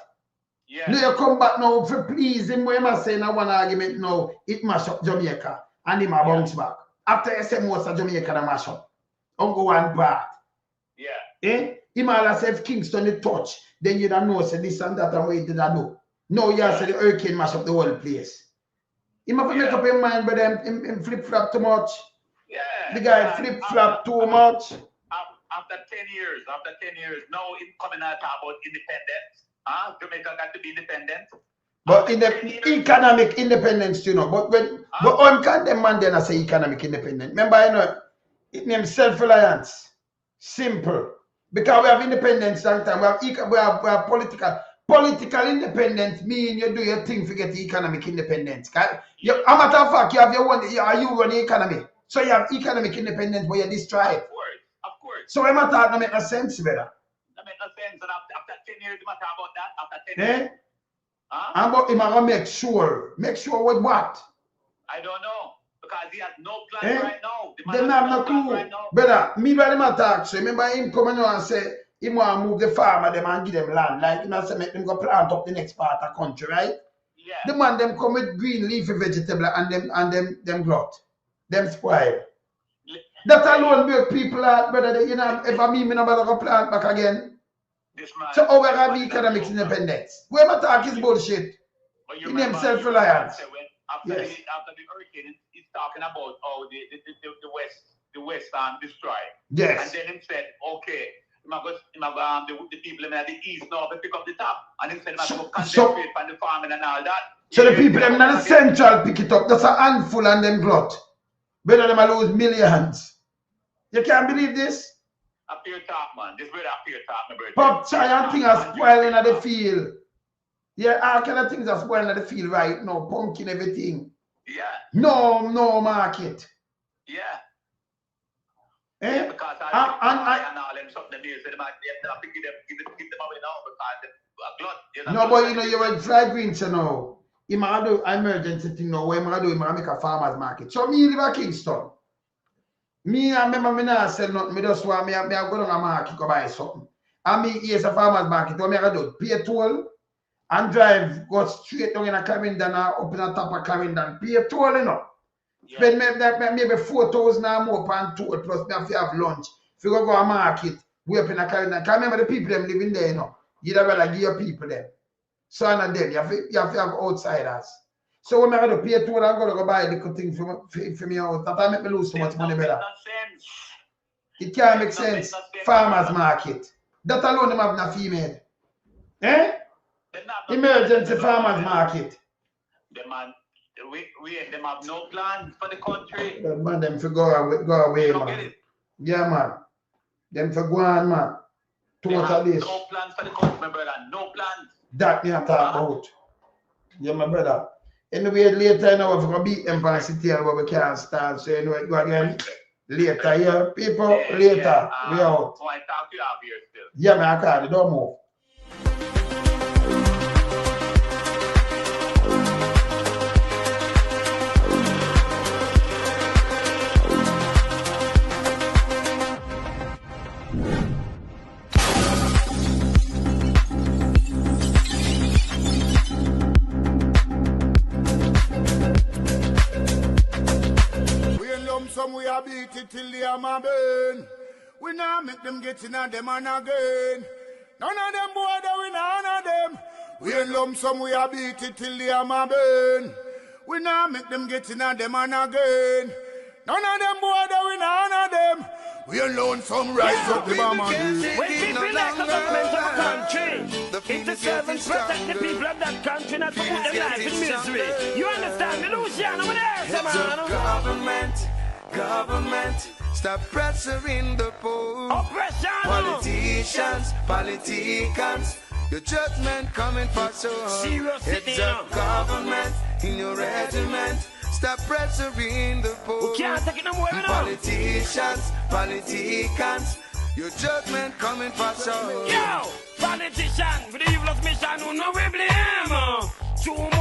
Yeah. No, you come back now for please him when I say in one argument now, it mash up Jamaica and him a bounce back. After you say most of Jamaica the mash up. On go one part. Yeah. Eh? Him all say if Kingston the touch, then you don't know say this and that and what he did I do. No, you say the hurricane mash up the whole place. He have to make up his mind, but him flip-flop too much. Yeah. The guy flip-flop too much. After 10 years, now he's coming out about independence. Jamaica got to be independent. But in the economic independence, you know. But when but I'm condemn man then I say economic independence. Remember, you know, it names self-reliance. Simple. Because we have independence sometimes. We have political independence mean you do your thing to get economic independence. A matter of fact, you have your one, you run the economy. So you have economic independence where you destroy it. Of course. So I'm not talking make no sense, brother. That make no sense. And after 10 years, you matter about that. After 10 years. And but him gonna make sure. Make sure with what? I don't know. Because he has no plan right now. They have no clue. Right brother, me by them attack. So remember him coming on and say he want to move the farmer them and give them land. Like him say make them go plant up the next part of the country, right? Yeah. The man them come with green leafy vegetable and them growth. Them spoil. That alone break people out, brother. You know, if I mean me no better go plant back again. So how we have economic independence? Whoever talk is bullshit. He name self-reliance. After the hurricane, he's talking about the west destroyed. Yes. And then he said, okay, the people in the east now pick up the top. And he said, I'm going to concentrate on the farming and all that. So the people in the central pick it up. That's a handful and them glut. Better than lose millions. You can't believe this? A pure talk, man. This brother a pure talk, my brother. Pop giant thing are spoiling at the field. Yeah, all kind of things are spoiling at the field right now. Pumpkin, everything. Yeah. No market. Yeah. Eh? Yeah, because I and all them something there, so they have to give them away now because they're glut. No, but you know, you're a dry greens, you know. You might do emergency thing now. What you might do, you might make a farmer's market. So me live at Kingston. Me, I remember me not sell nothing. I just want me go down a market go buy something. And me here's a farmer's market. What me I do? Pay toll and drive, go straight down in a Clarendon or up in the top of Clarendon. Pay toll, you know. Yeah. Spend maybe 4,000 or more on toll plus me have to have lunch. If you go a market, way up in a Clarendon. Because remember the people them living there, you know. You'd rather give your people them. So and them, you have to have outsiders. So when I go to pay toll, I'm going to go buy a little thing for me out. That make me lose so much money better. It can't make sense. Farmers market. That alone them have no female. Eh? Emergency farmers market. Them have no plans for the country. That man, them for go away, man. Yeah, man. Them for go on, man. Totally. No plans for the country, my brother. No plans. That me I talk about. Yeah, my brother. Anyway, later now we're going to beat them for city but we can't start. So anyway, go again. Later, yeah, people, later. We out. So I talk to you out here still. Yeah, man, I can't. Don't move. Some we are beat it till they are my burn. We now make them get in on them and again. None of them boy that we none of them. We in lump some we are beat it till they are my burn. We now make them get in on them and again. None of them boy that we none of them. We alone some rise up the bomb and when people like the government of a country, it's the servants protect the people of that country, not to put their life in misery. You understand me, Luciano? Over there, man. Government, stop pressuring the poor. Oppression. Politicians, your judgment coming for sure. Serious it's a government in your regiment. Stop pressuring the poor. We can't take it no more. Politicians, Your judgment coming for sure. Yo, politician with the evilest mission, who no we blame. Too